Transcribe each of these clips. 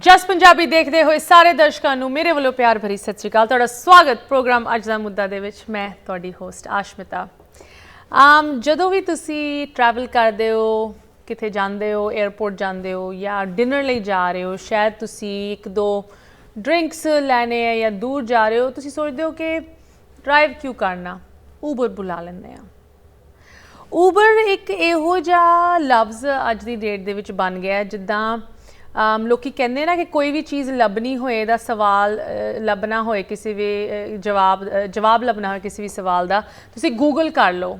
ਜਸ ਪੰਜਾਬੀ ਦੇਖਦੇ ਹੋਏ ਸਾਰੇ ਦਰਸ਼ਕਾਂ ਨੂੰ ਮੇਰੇ ਵੱਲੋਂ ਪਿਆਰ ਭਰੀ ਸਤਿ ਸ਼੍ਰੀ ਅਕਾਲ। ਤੁਹਾਡਾ ਸਵਾਗਤ ਪ੍ਰੋਗਰਾਮ ਅੱਜ ਦਾ ਮੁੱਦਾ ਦੇ ਵਿੱਚ। ਮੈਂ ਤੁਹਾਡੀ ਹੋਸਟ ਆਸ਼ਮਿਤਾ। ਜਦੋਂ ਵੀ ਤੁਸੀਂ ਟਰੈਵਲ ਕਰਦੇ ਹੋ, ਕਿਤੇ ਜਾਂਦੇ ਹੋ, 에ਅਰਪੋਰਟ ਜਾਂਦੇ ਹੋ ਜਾਂ ਡਿਨਰ ਲਈ ਜਾ ਰਹੇ ਹੋ, ਸ਼ਾਇਦ ਤੁਸੀਂ ਇੱਕ ਦੋ ਡਰਿੰਕਸ ਲੈਣੇ ਹੈ ਜਾਂ ਦੂਰ ਜਾ ਰਹੇ ਹੋ, ਤੁਸੀਂ ਸੋਚਦੇ ਹੋ ਕਿ ਡਰਾਈਵ ਕਿਉਂ ਕਰਨਾ, ਊਬਰ ਬੁਲਾ ਲੈਂਦੇ ਹਾਂ। ਊਬਰ ਇੱਕ ਇਹੋ ਜਿਹਾ ਲਫ਼ਜ਼ ਅੱਜ ਦੀ ਡੇਟ ਦੇ ਵਿੱਚ ਬਣ ਗਿਆ ਜਿੱਦਾਂ ਲੋਕੀ ਕਹਿੰਦੇ ਨਾ ਕਿ ਕੋਈ ਵੀ ਚੀਜ਼ ਲੱਭਣੀ ਹੋਏ ਦਾ ਸਵਾਲ ਲੱਭਣਾ ਹੋਏ, ਕਿਸੇ ਵੀ ਜਵਾਬ ਲੱਭਣਾ ਹੋਏ ਕਿਸੇ ਵੀ ਸਵਾਲ ਦਾ, ਤੁਸੀਂ ਗੂਗਲ ਕਰ ਲਓ।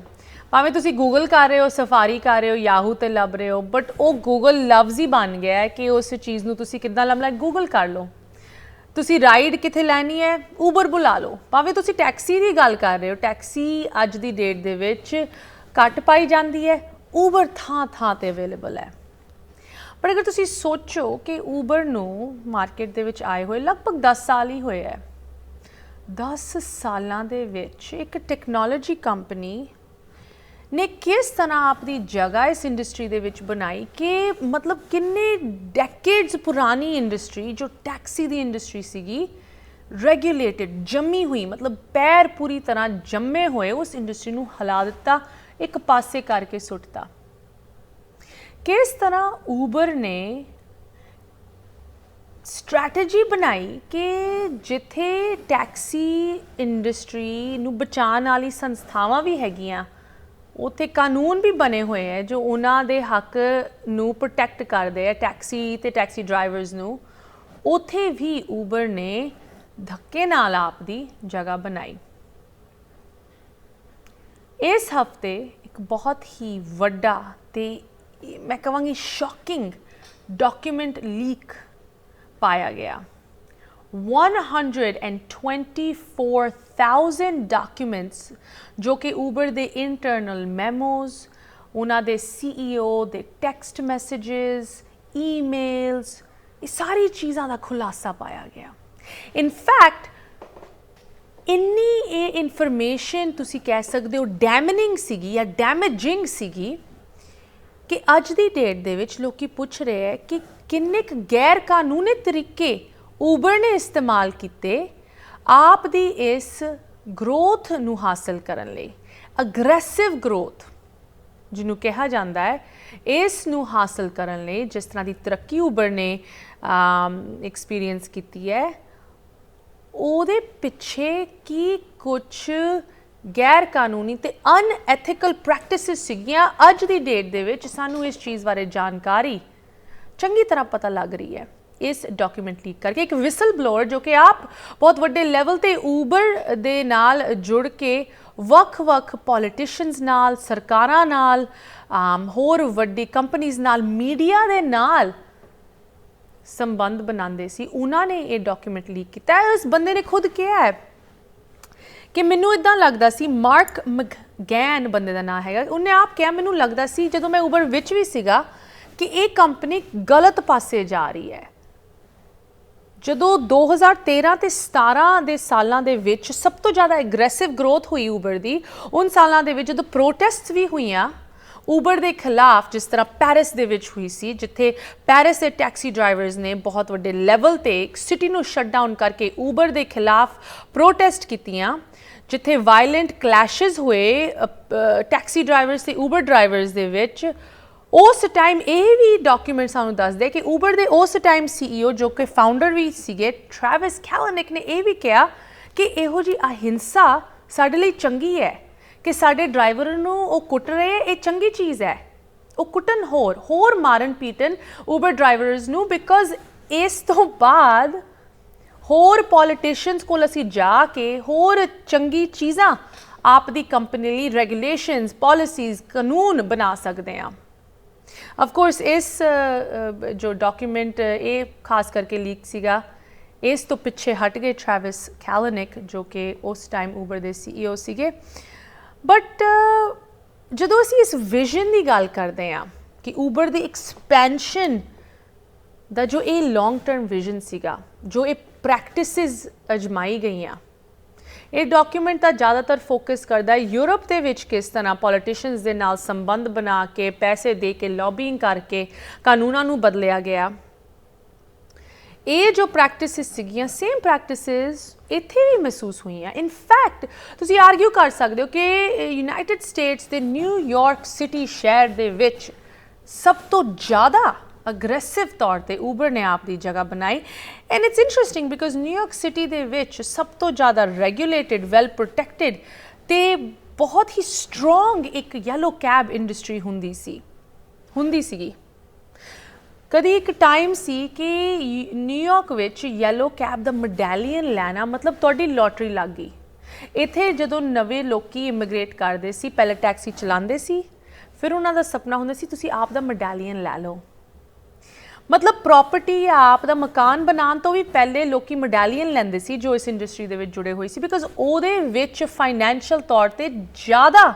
ਭਾਵੇਂ ਤੁਸੀਂ ਗੂਗਲ ਕਰ ਰਹੇ ਹੋ, ਸਫਾਰੀ ਕਰ ਰਹੇ ਹੋ, ਯਾਹੂ 'ਤੇ ਲੱਭ ਰਹੇ ਹੋ, ਬਟ ਉਹ ਗੂਗਲ ਲਫ਼ਜ਼ ਹੀ ਬਣ ਗਿਆ ਹੈ ਕਿ ਉਸ ਚੀਜ਼ ਨੂੰ ਤੁਸੀਂ ਕਿੱਦਾਂ ਲੱਭਣਾ, ਗੂਗਲ ਕਰ ਲਓ। ਤੁਸੀਂ ਰਾਈਡ ਕਿੱਥੇ ਲੈਣੀ ਹੈ, ਊਬਰ ਬੁਲਾ ਲਓ। ਭਾਵੇਂ ਤੁਸੀਂ ਟੈਕਸੀ ਦੀ ਗੱਲ ਕਰ ਰਹੇ ਹੋ, ਟੈਕਸੀ ਅੱਜ ਦੀ ਡੇਟ ਦੇ ਵਿੱਚ ਘੱਟ ਪਾਈ ਜਾਂਦੀ ਹੈ, ਊਬਰ ਥਾਂ ਥਾਂ 'ਤੇ ਅਵੇਲੇਬਲ ਹੈ। ਪਰ ਅਗਰ ਤੁਸੀਂ ਸੋਚੋ ਕਿ ਊਬਰ ਨੂੰ ਮਾਰਕੀਟ ਦੇ ਵਿੱਚ ਆਏ ਹੋਏ ਲਗਭਗ 10 ਸਾਲ ਹੀ ਹੋਏ ਹੈ। 10 ਸਾਲਾਂ ਦੇ ਵਿੱਚ ਇੱਕ ਟੈਕਨੋਲੋਜੀ ਕੰਪਨੀ ਨੇ ਕਿਸ ਤਰ੍ਹਾਂ ਆਪਣੀ ਜਗ੍ਹਾ ਇਸ ਇੰਡਸਟਰੀ ਦੇ ਵਿੱਚ ਬਣਾਈ ਕਿ ਮਤਲਬ ਕਿੰਨੇ ਡੈਕੇਡਸ ਪੁਰਾਣੀ ਇੰਡਸਟਰੀ ਜੋ ਟੈਕਸੀ ਦੀ ਇੰਡਸਟਰੀ ਸੀਗੀ, ਰੈਗੂਲੇਟਡ ਜੰਮੀ ਹੋਈ, ਮਤਲਬ ਪੈਰ ਪੂਰੀ ਤਰ੍ਹਾਂ ਜੰਮੇ ਹੋਏ ਉਸ ਇੰਡਸਟਰੀ ਨੂੰ ਹਿਲਾ ਦਿੱਤਾ, ਇੱਕ ਪਾਸੇ ਕਰਕੇ ਸੁੱਟਤਾ। ਕਿਸ ਤਰ੍ਹਾਂ ਊਬਰ ਨੇ ਸਟ੍ਰੈਟਜੀ ਬਣਾਈ ਕਿ ਜਿੱਥੇ ਟੈਕਸੀ ਇੰਡਸਟਰੀ ਨੂੰ ਬਚਾਉਣ ਵਾਲੀ ਸੰਸਥਾਵਾਂ ਵੀ ਹੈਗੀਆਂ, ਉੱਥੇ ਕਾਨੂੰਨ ਵੀ ਬਣੇ ਹੋਏ ਹੈ ਜੋ ਉਹਨਾਂ ਦੇ ਹੱਕ ਨੂੰ ਪ੍ਰੋਟੈਕਟ ਕਰਦੇ ਹੈ, ਟੈਕਸੀ ਤੇ ਟੈਕਸੀ ਡਰਾਈਵਰਸ ਨੂੰ, ਉੱਥੇ ਵੀ ਊਬਰ ਨੇ ਧੱਕੇ ਨਾਲ ਆਪਦੀ ਜਗ੍ਹਾ ਬਣਾਈ। ਇਸ ਹਫਤੇ ਇੱਕ ਬਹੁਤ ਹੀ ਵੱਡਾ ਤੇ मैं कहांगी शॉकिंग डॉक्यूमेंट लीक पाया गया। 124,000 डॉक्यूमेंट्स जो कि ऊबर दे इंटरनल मैमोज, उन्हां दे CEO दे टेक्स्ट मैसेजेस, ईमेल्स, ये सारी चीज़ां दा खुलासा पाया गया। इनफैक्ट इन्नी ये इन्फॉर्मेशन तुसी कह सकते हो डैमनिंग सीगी या डैमेजिंग सीगी कि अज की डेट दे विच लोकी पुछ रहे हैं कि किन्ने गैर कानूनी तरीके ऊबर ने इस्तेमाल किए आप दी इस ग्रोथ नू हासिल करन लई, अग्रैसिव ग्रोथ जिन्हों कहा जाता है, इस नू हासिल करन लई जिस तरह की तरक्की ऊबर ने एक्सपीरियंस की है, उहदे पिछे की कुछ गैर कानूनी ते अनएथिकल प्रैक्टिसिस सीगियां। अज दी डेट दे विच सानू इस चीज़ बारे जानकारी चंगी तरह पता लग रही है इस डॉक्यूमेंट लीक करके। एक विसल ब्लोअर जो कि आप बहुत वड्डे लैवल ते ऊबर दे नाल जुड़ के वख-वख पॉलिटिशियंस नाल, सरकारां नाल, होर वड्डी कंपनीज़ नाल, मीडिया दे नाल संबंध बनांदे सी, उन्होंने ये डॉक्यूमेंट लीक किया। इस बंदे ने खुद कहा है कि मैनू इदां लगदा सी, मार्क मैकगैन बंदे का नाम है, उन्हें आप कहा मैनू लगदा सी जदों मैं ऊबर विच भी सीगा कि ये कंपनी गलत पासे जा रही है। जदों 2013 ते 17 दे सालां दे विच सब तो ज़्यादा एग्रैसिव ग्रोथ हुई ऊबर दी, उन सालां दे विच जदों प्रोटेस्ट भी हुईयां ऊबर के खिलाफ, जिस तरह पैरिस दे विच हुई सी, जिथे पैरिस के टैक्सी ड्राइवर्स ने बहुत वड्डे लैवल ते सिटी नू शट डाउन करके ऊबर के खिलाफ प्रोटेस्ट कीतियां, जिथे वायलेंट क्लैशेस हुए टैक्सी ड्राइवर्स ते ऊबर ड्राइवर्स दे विच। उस टाइम ये भी डॉक्यूमेंट सानू दसदे कि ऊबर दे उस टाइम CEO जो कि फाउंडर भी सीगे, ट्रैविस कैलनिक ने यह भी कहा कि इहो जी अहिंसा साडे लई चंगी है कि साडे ड्राइवर नू वो कुट रहे, ये चंगी चीज़ है, वो कुटन होर मारन पीटन ऊबर ड्राइवर्स नू, बिकॉज इस तो बाद होर पॉलिटिशियंस कोल असी जाके होर चंगी चीज़ां आप दी कंपनी लई रेगुलेशंस, पॉलिसीज़, कानून बना सकते हैं। ऑफ कोर्स इस जो डॉक्यूमेंट ये खास करके लीक सीगा, इस तो पिछे हट गए ट्रैविस कैलनिक जो कि उस टाइम ऊबर दे CEO सीगे। बट जदों असी इस विजन की गल करते हैं कि ऊबर दी एक्सपेंशन दा जो ये लॉन्ग टर्म विजन सीगा, जो ये प्रैक्टिसिस अजमाई गई, ये डॉक्यूमेंट का ज़्यादातर फोकस करता है यूरोप के विच किस तरह पॉलिटिशियंस के नाल संबंध बना के, पैसे दे के, लॉबिंग करके कानूनों नू बदलिया गया। ਇਹ ਜੋ ਪ੍ਰੈਕਟਿਸਿਸ ਸੀਗੀਆਂ ਸੇਮ ਪ੍ਰੈਕਟਿਸਿਸ ਇੱਥੇ ਵੀ ਮਹਿਸੂਸ ਹੋਈਆਂ। ਇਨ ਫੈਕਟ ਤੁਸੀਂ ਆਰਗਿਊ ਕਰ ਸਕਦੇ ਹੋ ਕਿ ਯੂਨਾਈਟਿਡ ਸਟੇਟਸ ਦੇ ਨਿਊਯਾਰਕ ਸਿਟੀ ਸ਼ਹਿਰ ਦੇ ਵਿੱਚ ਸਭ ਤੋਂ ਜ਼ਿਆਦਾ ਅਗਰੈਸਿਵ ਤੌਰ ਤੇ ਊਬਰ ਨੇ ਆਪ ਦੀ ਜਗ੍ਹਾ ਬਣਾਈ। And it's interesting because New York city ਦੇ ਵਿੱਚ ਸਭ ਤੋਂ ਜ਼ਿਆਦਾ ਰੈਗੂਲੇਟਡ, ਵੈਲ ਪ੍ਰੋਟੈਕਟਡ ਤੇ ਬਹੁਤ ਹੀ ਸਟਰੋਂਗ ਇੱਕ ਯੈਲੋ ਕੈਬ ਇੰਡਸਟਰੀ ਹੁੰਦੀ ਸੀਗੀ। ਕਦੀ ਇੱਕ ਟਾਈਮ ਸੀ ਕਿ ਨਿਊਯਾਰਕ ਵਿੱਚ ਯੈਲੋ ਕੈਬ ਦਾ ਮੈਡਾਲੀਅਨ ਲੈਣਾ ਮਤਲਬ ਤੁਹਾਡੀ ਲੋਟਰੀ ਲੱਗ ਗਈ। ਇੱਥੇ ਜਦੋਂ ਨਵੇਂ ਲੋਕੀ ਇਮੀਗ੍ਰੇਟ ਕਰਦੇ ਸੀ, ਪਹਿਲੇ ਟੈਕਸੀ ਚਲਾਉਂਦੇ ਸੀ, ਫਿਰ ਉਹਨਾਂ ਦਾ ਸੁਪਨਾ ਹੁੰਦਾ ਸੀ ਤੁਸੀਂ ਆਪ ਦਾ ਮੈਡਾਲੀਅਨ ਲੈ ਲਓ। ਮਤਲਬ ਪ੍ਰੋਪਰਟੀ ਜਾਂ ਆਪ ਦਾ ਮਕਾਨ ਬਣਾਉਣ ਤੋਂ ਵੀ ਪਹਿਲੇ ਲੋਕੀ ਮੈਡਾਲੀਅਨ ਲੈਂਦੇ ਸੀ ਜੋ ਇਸ ਇੰਡਸਟਰੀ ਦੇ ਵਿੱਚ ਜੁੜੇ ਹੋਏ ਸੀ, ਬਿਕਾਜ਼ ਉਹਦੇ ਵਿੱਚ ਫਾਈਨੈਂਸ਼ੀਅਲ ਤੌਰ ਤੇ ਜ਼ਿਆਦਾ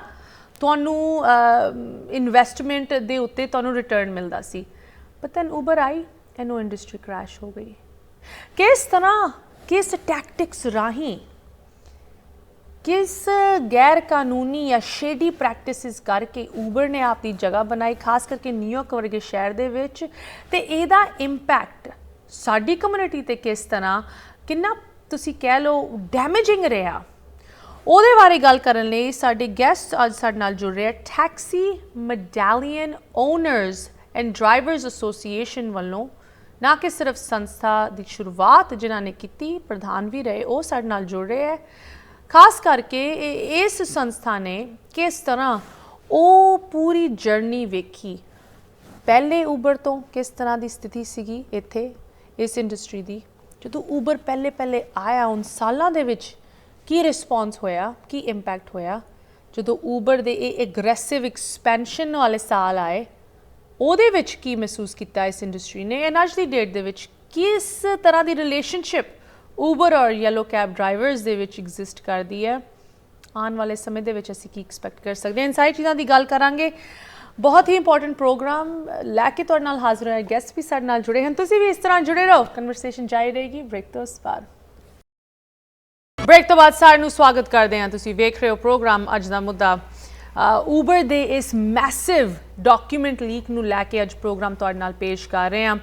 ਤੁਹਾਨੂੰ ਇਨਵੈਸਟਮੈਂਟ ਦੇ ਉੱਤੇ ਤੁਹਾਨੂੰ ਰਿਟਰਨ ਮਿਲਦਾ ਸੀ। ਬਟ ਦੈਨ ਊਬਰ ਆਈ ਐਂਡ ਉਹ ਇੰਡਸਟਰੀ ਕ੍ਰੈਸ਼ ਹੋ ਗਈ। ਕਿਸ ਤਰ੍ਹਾਂ, ਕਿਸ ਟੈਕਟਿਕਸ ਰਾਹੀਂ, किस गैर कानूनी या शेडी प्रैक्टिसिस करके ऊबर ने आपकी जगह बनाई, खास करके न्यूयॉर्क वर्गे शहर दे विच, ते इहदा इंपैक्ट साडी कम्युनिटी ते किस तरह किन्ना तुसी कह लो डैमेजिंग रहा, ਉਹਦੇ ਬਾਰੇ ਗੱਲ ਕਰਨ ਲਈ ਸਾਡੇ ਗੈਸਟ ਅੱਜ ਸਾਡੇ ਨਾਲ ਜੁੜ ਰਹੇ taxi medallion owners and drivers association ਵੱਲੋਂ ਨਾ ਕਿ ਸਿਰਫ ਸੰਸਥਾ ਦੀ ਸ਼ੁਰੂਆਤ ਜਿਨ੍ਹਾਂ ਨੇ ਕੀਤੀ, ਪ੍ਰਧਾਨ ਵੀ ਰਹੇ, ਉਹ ਸਾਡੇ ਨਾਲ ਜੁੜ ਰਹੇ ਹੈ। ਖਾਸ ਕਰਕੇ ਇਸ ਸੰਸਥਾ ਨੇ ਕਿਸ ਤਰ੍ਹਾਂ ਉਹ ਪੂਰੀ ਜਰਨੀ ਵੇਖੀ, ਪਹਿਲੇ ਊਬਰ ਤੋਂ ਕਿਸ ਤਰ੍ਹਾਂ ਦੀ ਸਥਿਤੀ ਸੀਗੀ ਇੱਥੇ ਇਸ ਇੰਡਸਟਰੀ ਦੀ, ਜਦੋਂ ਊਬਰ ਪਹਿਲੇ ਆਇਆ ਉਨ ਸਾਲਾਂ ਦੇ ਵਿੱਚ ਕੀ ਰਿਸਪੌਂਸ ਹੋਇਆ, ਕੀ ਇੰਪੈਕਟ ਹੋਇਆ, ਜਦੋਂ ਊਬਰ ਦੇ ਇਹ ਐਗਰੈਸਿਵ ਐਕਸਪੈਂਸ਼ਨ ਵਾਲੇ ਸਾਲ ਆਏ ਉਹਦੇ ਵਿੱਚ ਕੀ ਮਹਿਸੂਸ ਕੀਤਾ ਇਸ ਇੰਡਸਟਰੀ ਨੇ, ਐਂਡ ਅੱਜ ਦੀ ਡੇਟ ਦੇ ਵਿੱਚ ਕਿਸ ਤਰ੍ਹਾਂ ਦੀ ਰਿਲੇਸ਼ਨਸ਼ਿਪ ਊਬਰ ਔਰ ਯੈਲੋ ਕੈਬ ਡਰਾਈਵਰਸ ਦੇ ਵਿੱਚ ਐਗਜ਼ਿਸਟ ਕਰਦੀ ਹੈ। ਆਉਣ ਵਾਲੇ ਸਮੇਂ ਦੇ ਵਿੱਚ ਅਸੀਂ ਕੀ ਐਕਸਪੈਕਟ ਕਰ ਸਕਦੇ ਹਾਂ, ਇਨ ਸਾਰੀ ਚੀਜ਼ਾਂ ਦੀ ਗੱਲ ਕਰਾਂਗੇ। ਬਹੁਤ ਹੀ ਇੰਪੋਰਟੈਂਟ ਪ੍ਰੋਗਰਾਮ ਲੈ ਕੇ ਤੁਹਾਡੇ ਨਾਲ ਹਾਜ਼ਰ ਹੋਏ, ਗੈਸਟ ਵੀ ਸਾਡੇ ਨਾਲ ਜੁੜੇ ਹਨ, ਤੁਸੀਂ ਵੀ ਇਸ ਤਰ੍ਹਾਂ ਜੁੜੇ ਰਹੋ, ਕਨਵਰਸੇਸ਼ਨ ਜਾਰੀ ਰਹੇਗੀ। ਬ੍ਰੇਕ ਤੋਂ ਬਾਅਦ ਸਾਰੇ ਨੂੰ ਸਵਾਗਤ ਕਰਦੇ ਹਾਂ। ਤੁਸੀਂ ਵੇਖ ਰਹੇ ਹੋ ਪ੍ਰੋਗਰਾਮ ਅੱਜ ਦਾ ਮੁੱਦਾ। ਊਬਰ ਦੇ ਇਸ ਮੈਸਿਵ ਡਾਕੂਮੈਂਟ ਲੀਕ ਨੂੰ ਲੈ ਕੇ ਅੱਜ ਪ੍ਰੋਗਰਾਮ ਤੁਹਾਡੇ ਨਾਲ ਪੇਸ਼ ਕਰ ਰਹੇ ਹਾਂ।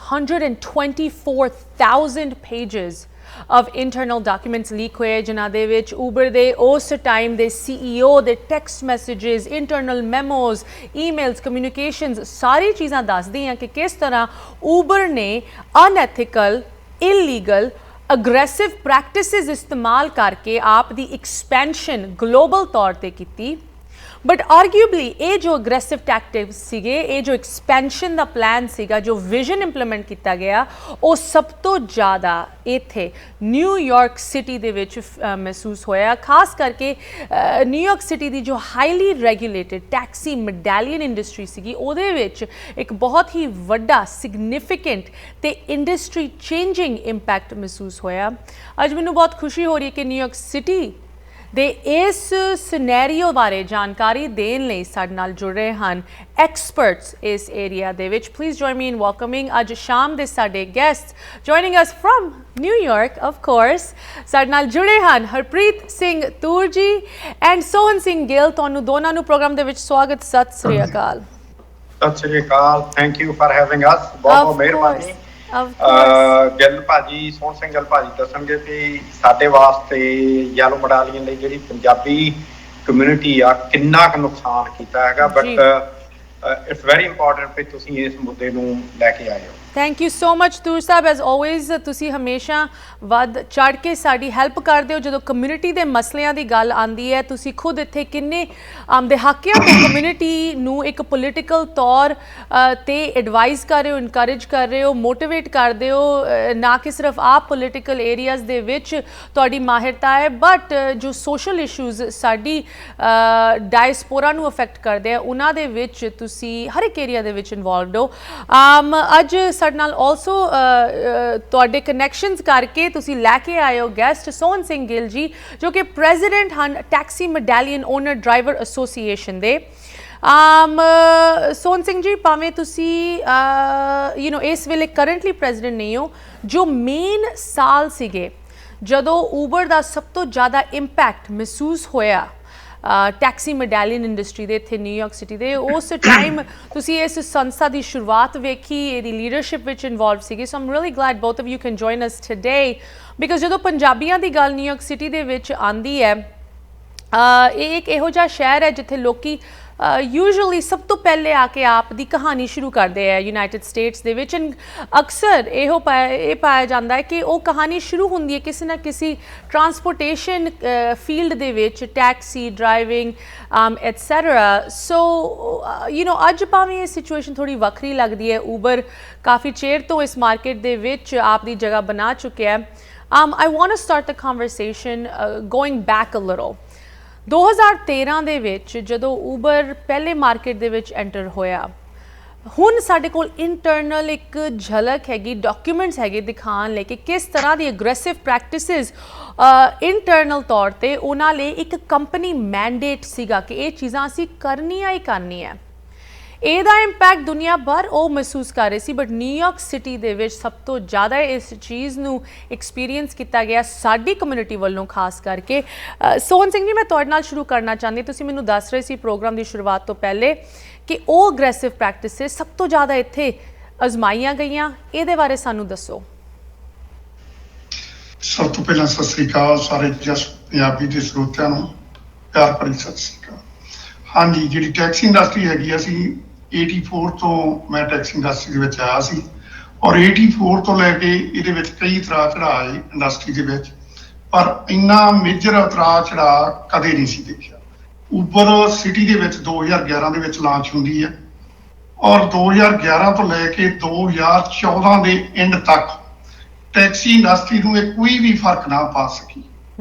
124,000 pages of internal documents leak ਹੋਏ, ਜਿਨ੍ਹਾਂ ਦੇ ਵਿੱਚ ਊਬਰ ਦੇ ਉਸ ਟਾਈਮ ਦੇ CEO ਦੇ text messages, internal memos, emails, communications, ਸਾਰੀ ਚੀਜ਼ਾਂ ਦੱਸਦੀਆਂ ਕਿ ਕਿਸ ਤਰ੍ਹਾਂ ਊਬਰ ਨੇ ਅਨਐਥਿਕਲ, ਇਲੀਗਲ, ਅਗਰੈਸਿਵ ਪ੍ਰੈਕਟਿਸਿਸ ਇਸਤੇਮਾਲ ਕਰਕੇ ਆਪ ਦੀ ਐਕਸਪੈਂਸ਼ਨ ਗਲੋਬਲ ਤੌਰ ਤੇ ਕੀਤੀ। ਬਟ ਆਰਗੂਏਬਲੀ ਇਹ ਜੋ ਅਗਰੈਸਿਵ ਟੈਕਟਿਕਸ ਸੀਗੇ, ਇਹ ਜੋ ਐਕਸਪੈਂਸ਼ਨ ਦਾ ਪਲਾਨ ਸੀਗਾ, ਜੋ ਵਿਜ਼ਨ ਇੰਪਲੀਮੈਂਟ ਕੀਤਾ ਗਿਆ, ਉਹ ਸਭ ਤੋਂ ਜ਼ਿਆਦਾ ਇੱਥੇ ਨਿਊਯਾਰਕ ਸਿਟੀ ਦੇ ਵਿੱਚ ਮਹਿਸੂਸ ਹੋਇਆ। ਖਾਸ ਕਰਕੇ ਨਿਊਯਾਰਕ ਸਿਟੀ ਦੀ ਜੋ ਹਾਈਲੀ ਰੈਗੂਲੇਟਡ ਟੈਕਸੀ ਮੈਡਾਲੀਅਨ ਇੰਡਸਟਰੀ ਸੀਗੀ, ਉਹਦੇ ਵਿੱਚ ਇੱਕ ਬਹੁਤ ਹੀ ਵੱਡਾ ਸਿਗਨੀਫਿਕੈਂਟ ਤੇ ਇੰਡਸਟਰੀ ਚੇਂਜਿੰਗ ਇੰਪੈਕਟ ਮਹਿਸੂਸ ਹੋਇਆ। ਅੱਜ ਮੈਨੂੰ ਬਹੁਤ ਖੁਸ਼ੀ ਹੋ ਰਹੀ ਹੈ ਕਿ ਨਿਊਯਾਰਕ ਸਿਟੀ ਦੇ ਇਸ ਸਿਨੈਰੀਓ ਬਾਰੇ ਜਾਣਕਾਰੀ ਦੇਣ ਲਈ ਸਾਡੇ ਨਾਲ ਜੁੜ ਰਹੇ ਹਨ ਐਕਸਪਰਟਸ ਇਸ ਏਰੀਆ ਦੇ ਵਿੱਚ। Please join me in welcoming ਅੱਜ ਸ਼ਾਮ ਦੇ ਸਾਡੇ guest joining us from New York of course. ਸਾਡੇ ਨਾਲ ਜੁੜੇ ਹਨ ਹਰਪ੍ਰੀਤ ਸਿੰਘ ਤੂਰ ਜੀ ਐਂਡ ਸੋਹਨ ਸਿੰਘ ਗਿੱਲ। ਤੁਹਾਨੂੰ ਦੋਨਾਂ ਨੂੰ ਪ੍ਰੋਗਰਾਮ ਦੇ ਵਿੱਚ ਸਵਾਗਤ। ਸਤਿ ਸ੍ਰੀ ਅਕਾਲ। ਸਤਿ ਸ੍ਰੀ ਅਕਾਲ, thank you for having us. ਬਹੁਤ ਮਿਹਰਬਾਨੀ। ਗਿੱਲ ਭਾਜੀ, ਸੋਹਣ ਸਿੰਘ ਗਿੱਲ ਭਾਜੀ ਦੱਸਣਗੇ ਕਿ ਸਾਡੇ ਵਾਸਤੇ ਯੈਲੋ ਮੈਡਾਲੀਅਨ ਲਈ ਜਿਹੜੀ ਪੰਜਾਬੀ ਕਮਿਊਨਿਟੀ ਆ ਕਿੰਨਾ ਕੁ ਨੁਕਸਾਨ ਕੀਤਾ ਹੈਗਾ। ਬਟ ਇਟਸ ਵੈਰੀ ਇੰਪੋਰਟੈਂਟ ਕਿ ਤੁਸੀਂ ਇਸ ਮੁੱਦੇ ਨੂੰ ਲੈ ਕੇ ਆਏ ਹੋ। Thank you so much Toor Sahib, as always ਤੁਸੀਂ ਹਮੇਸ਼ਾ ਵੱਧ ਚੜ ਕੇ ਸਾਡੀ ਹੈਲਪ ਕਰਦੇ ਹੋ ਜਦੋਂ ਕਮਿਊਨਿਟੀ ਦੇ ਮਸਲਿਆਂ ਦੀ ਗੱਲ ਆਉਂਦੀ ਹੈ। ਤੁਸੀਂ ਖੁਦ ਇੱਥੇ ਕਿੰਨੇ ਦਿਹਾਕਿਆਂ ਤੋਂ ਕਮਿਊਨਿਟੀ ਨੂੰ ਇੱਕ ਪੋਲੀਟੀਕਲ ਤੌਰ ਤੇ ਐਡਵਾਈਜ਼ ਕਰ ਰਹੇ ਹੋ, ਇਨਕਰੇਜ ਕਰ ਰਹੇ ਹੋ, ਮੋਟੀਵੇਟ ਕਰਦੇ ਹੋ। ਨਾ ਕਿ ਸਿਰਫ ਆਪ ਪੋਲੀਟੀਕਲ ਏਰੀਆਜ਼ ਦੇ ਵਿੱਚ ਤੁਹਾਡੀ ਮਾਹਿਰਤਾ ਹੈ, ਬਟ ਜੋ ਸੋਸ਼ਲ ਇਸ਼ੂਜ਼ ਸਾਡੀ ਡਾਇਸਪੋਰਾ ਨੂੰ ਅਫੈਕਟ ਕਰਦੇ ਆ, ਉਹਨਾਂ ਦੇ ਵਿੱਚ ਤੁਸੀਂ ਹਰ ਇੱਕ ਏਰੀਆ ਦੇ ਵਿੱਚ ਇਨਵੋਲਵਡ ਹੋ। ਅੱਜ ਸਾਡੇ ਨਾਲ ਆਲਸੋ ਤੁਹਾਡੇ ਕਨੈਕਸ਼ਨਸ ਕਰਕੇ ਤੁਸੀਂ ਲੈ ਕੇ ਆਏ ਹੋ ਗੈਸਟ ਸੋਹਨ ਸਿੰਘ ਗਿੱਲ ਜੀ, ਜੋ ਕਿ ਪ੍ਰੈਜ਼ੀਡੈਂਟ ਹਨ taxi medallion owner driver association ਦੇ। ਸੋਹਨ ਸਿੰਘ ਜੀ, ਭਾਵੇਂ ਤੁਸੀਂ ਇਸ ਵੇਲੇ ਕਰੰਟਲੀ ਪ੍ਰੈਜ਼ੀਡੈਂਟ ਨਹੀਂ ਹੋ, ਜੋ ਮੇਨ ਸਾਲ ਸੀਗੇ ਜਦੋਂ ਊਬਰ ਦਾ ਸਭ ਤੋਂ ਜ਼ਿਆਦਾ ਇੰਪੈਕਟ ਮਹਿਸੂਸ ਹੋਇਆ ਟੈਕਸੀ ਮੈਡਾਲੀਅਨ ਇੰਡਸਟਰੀ ਦੇ ਇੱਥੇ ਨਿਊਯਾਰਕ ਸਿਟੀ ਦੇ, ਉਸ ਟਾਈਮ ਤੁਸੀਂ ਇਸ ਸੰਸਥਾ ਦੀ ਸ਼ੁਰੂਆਤ ਵੇਖੀ, ਇਹਦੀ ਲੀਡਰਸ਼ਿਪ ਵਿੱਚ ਇਨਵੋਲਵ ਸੀਗੇ। So I'm really glad both of you can join us today, because ਜਦੋਂ ਪੰਜਾਬੀਆਂ ਦੀ ਗੱਲ ਨਿਊਯਾਰਕ ਸਿਟੀ ਦੇ ਵਿੱਚ ਆਉਂਦੀ ਹੈ, ਇਹ ਇੱਕ ਇਹੋ ਜਿਹਾ ਸ਼ਹਿਰ ਹੈ ਜਿੱਥੇ ਲੋਕੀ ਯੂਜੂਅਲੀ ਸਭ ਤੋਂ ਪਹਿਲੇ ਆ ਕੇ ਆਪ ਦੀ ਕਹਾਣੀ ਸ਼ੁਰੂ ਕਰਦੇ ਆ ਯੂਨਾਈਟਿਡ ਸਟੇਟਸ ਦੇ ਵਿੱਚ। ਅਕਸਰ ਇਹ ਪਾਇਆ ਜਾਂਦਾ ਹੈ ਕਿ ਉਹ ਕਹਾਣੀ ਸ਼ੁਰੂ ਹੁੰਦੀ ਹੈ ਕਿਸੇ ਨਾ ਕਿਸੇ ਟਰਾਂਸਪੋਰਟੇਸ਼ਨ ਫੀਲਡ ਦੇ ਵਿੱਚ, ਟੈਕਸੀ ਡਰਾਈਵਿੰਗ ਐਟਸੈਟਰਾ। ਸੋ ਅੱਜ ਭਾਵੇਂ ਇਹ ਸਿਚੁਏਸ਼ਨ ਥੋੜ੍ਹੀ ਵੱਖਰੀ ਲੱਗਦੀ ਹੈ, ਊਬਰ ਕਾਫੀ ਚਿਰ ਤੋਂ ਇਸ ਮਾਰਕੀਟ ਦੇ ਵਿੱਚ ਆਪ ਦੀ ਜਗ੍ਹਾ ਬਣਾ ਚੁੱਕਿਆ ਹੈ। I want to start the conversation going back a little. 2013 ਦੇ ਵਿੱਚ ਜਦੋਂ ਊਬਰ ਪਹਿਲੇ ਮਾਰਕੀਟ ਦੇ ਵਿੱਚ ਐਂਟਰ ਹੋਇਆ, ਹੁਣ ਸਾਡੇ ਕੋਲ ਇੰਟਰਨਲ ਇੱਕ ਝਲਕ ਹੈਗੀ, ਡਾਕੂਮੈਂਟਸ ਹੈਗੇ ਦਿਖਾਉਣ ਲਈ ਕਿ ਕਿਸ ਤਰ੍ਹਾਂ ਦੀ ਅਗਰੈਸਿਵ ਪ੍ਰੈਕਟਿਸਿਸ ਇੰਟਰਨਲ ਤੌਰ 'ਤੇ ਉਹਨਾਂ ਲਈ ਇੱਕ ਕੰਪਨੀ ਮੈਂਡੇਟ ਸੀਗਾ ਕਿ ਇਹ ਚੀਜ਼ਾਂ ਅਸੀਂ ਕਰਨੀਆਂ ਹੀ ਕਰਨੀਆਂ। ਇਹਦਾ ਇੰਪੈਕਟ ਦੁਨੀਆ ਭਰ ਉਹ ਮਹਿਸੂਸ ਕਰ ਰਹੇ ਸੀ, ਬਟ ਨਿਊਯਾਰਕ ਸਿਟੀ ਦੇ ਵਿੱਚ ਸਭ ਤੋਂ ਜ਼ਿਆਦਾ ਇਸ ਚੀਜ਼ ਨੂੰ ਐਕਸਪੀਰੀਅੰਸ ਕੀਤਾ ਗਿਆ ਸਾਡੀ ਕਮਿਊਨਿਟੀ ਵੱਲੋਂ ਖਾਸ ਕਰਕੇ। ਸੋਹਨ ਸਿੰਘ ਜੀ, ਮੈਂ ਤੁਹਾਡੇ ਨਾਲ ਸ਼ੁਰੂ ਕਰਨਾ ਚਾਹੁੰਦੀ। ਤੁਸੀਂ ਮੈਨੂੰ ਦੱਸ ਰਹੇ ਸੀ ਪ੍ਰੋਗਰਾਮ ਦੀ ਸ਼ੁਰੂਆਤ ਤੋਂ ਪਹਿਲੇ ਕਿ ਉਹ ਅਗਰੈਸਿਵ ਪ੍ਰੈਕਟਿਸਿਸ ਸਭ ਤੋਂ ਜ਼ਿਆਦਾ ਇੱਥੇ ਅਜ਼ਮਾਈਆਂ ਗਈਆਂ, ਇਹਦੇ ਬਾਰੇ ਸਾਨੂੰ ਦੱਸੋ। ਸਭ ਤੋਂ ਪਹਿਲਾਂ ਸਤਿ ਸ੍ਰੀ ਅਕਾਲ ਸਾਰੇ ਪੰਜਾਬੀ ਦੇ ਸਰੋਤਿਆਂ ਨੂੰ, ਪਿਆਰ ਭਰੀ ਸਤਿ ਸ੍ਰੀ ਅਕਾਲ। ਹਾਂਜੀ, ਜਿਹੜੀ ਟੈਕਸੀ ਇੰਡਸਟਰੀ ਹੈਗੀ, ਅਸੀਂ 84 ਤੋਂ ਮੈਂ ਟੈਕਸੀ ਇੰਡਸਟਰੀ ਦੇ ਵਿੱਚ ਆਇਆ ਸੀ, ਔਰ 84 ਤੋਂ ਲੈ ਕੇ ਇਹਦੇ ਵਿੱਚ ਕਈ ਉਤਰਾਅ ਚੜ੍ਹਾਅ ਆਏ ਇੰਡਸਟਰੀ ਦੇ ਵਿੱਚ, ਪਰ ਇੰਨਾ ਮੇਜਰ ਉਤਰਾਅ ਚੜ੍ਹਾਅ ਕਦੇ ਨਹੀਂ ਸੀ ਦੇਖਿਆ। ਊਬਰ ਸਿਟੀ ਦੇ ਵਿੱਚ 2011 ਦੇ ਵਿੱਚ ਲਾਂਚ ਹੁੰਦੀ ਹੈ, ਔਰ 2011 ਤੋਂ ਲੈ ਕੇ 2014 ਦੇ ਐਂਡ ਤੱਕ ਟੈਕਸੀ ਇੰਡਸਟਰੀ ਨੂੰ ਇਹ ਕੋਈ ਵੀ ਫਰਕ ਨਾ ਪਾ ਸਕੀ।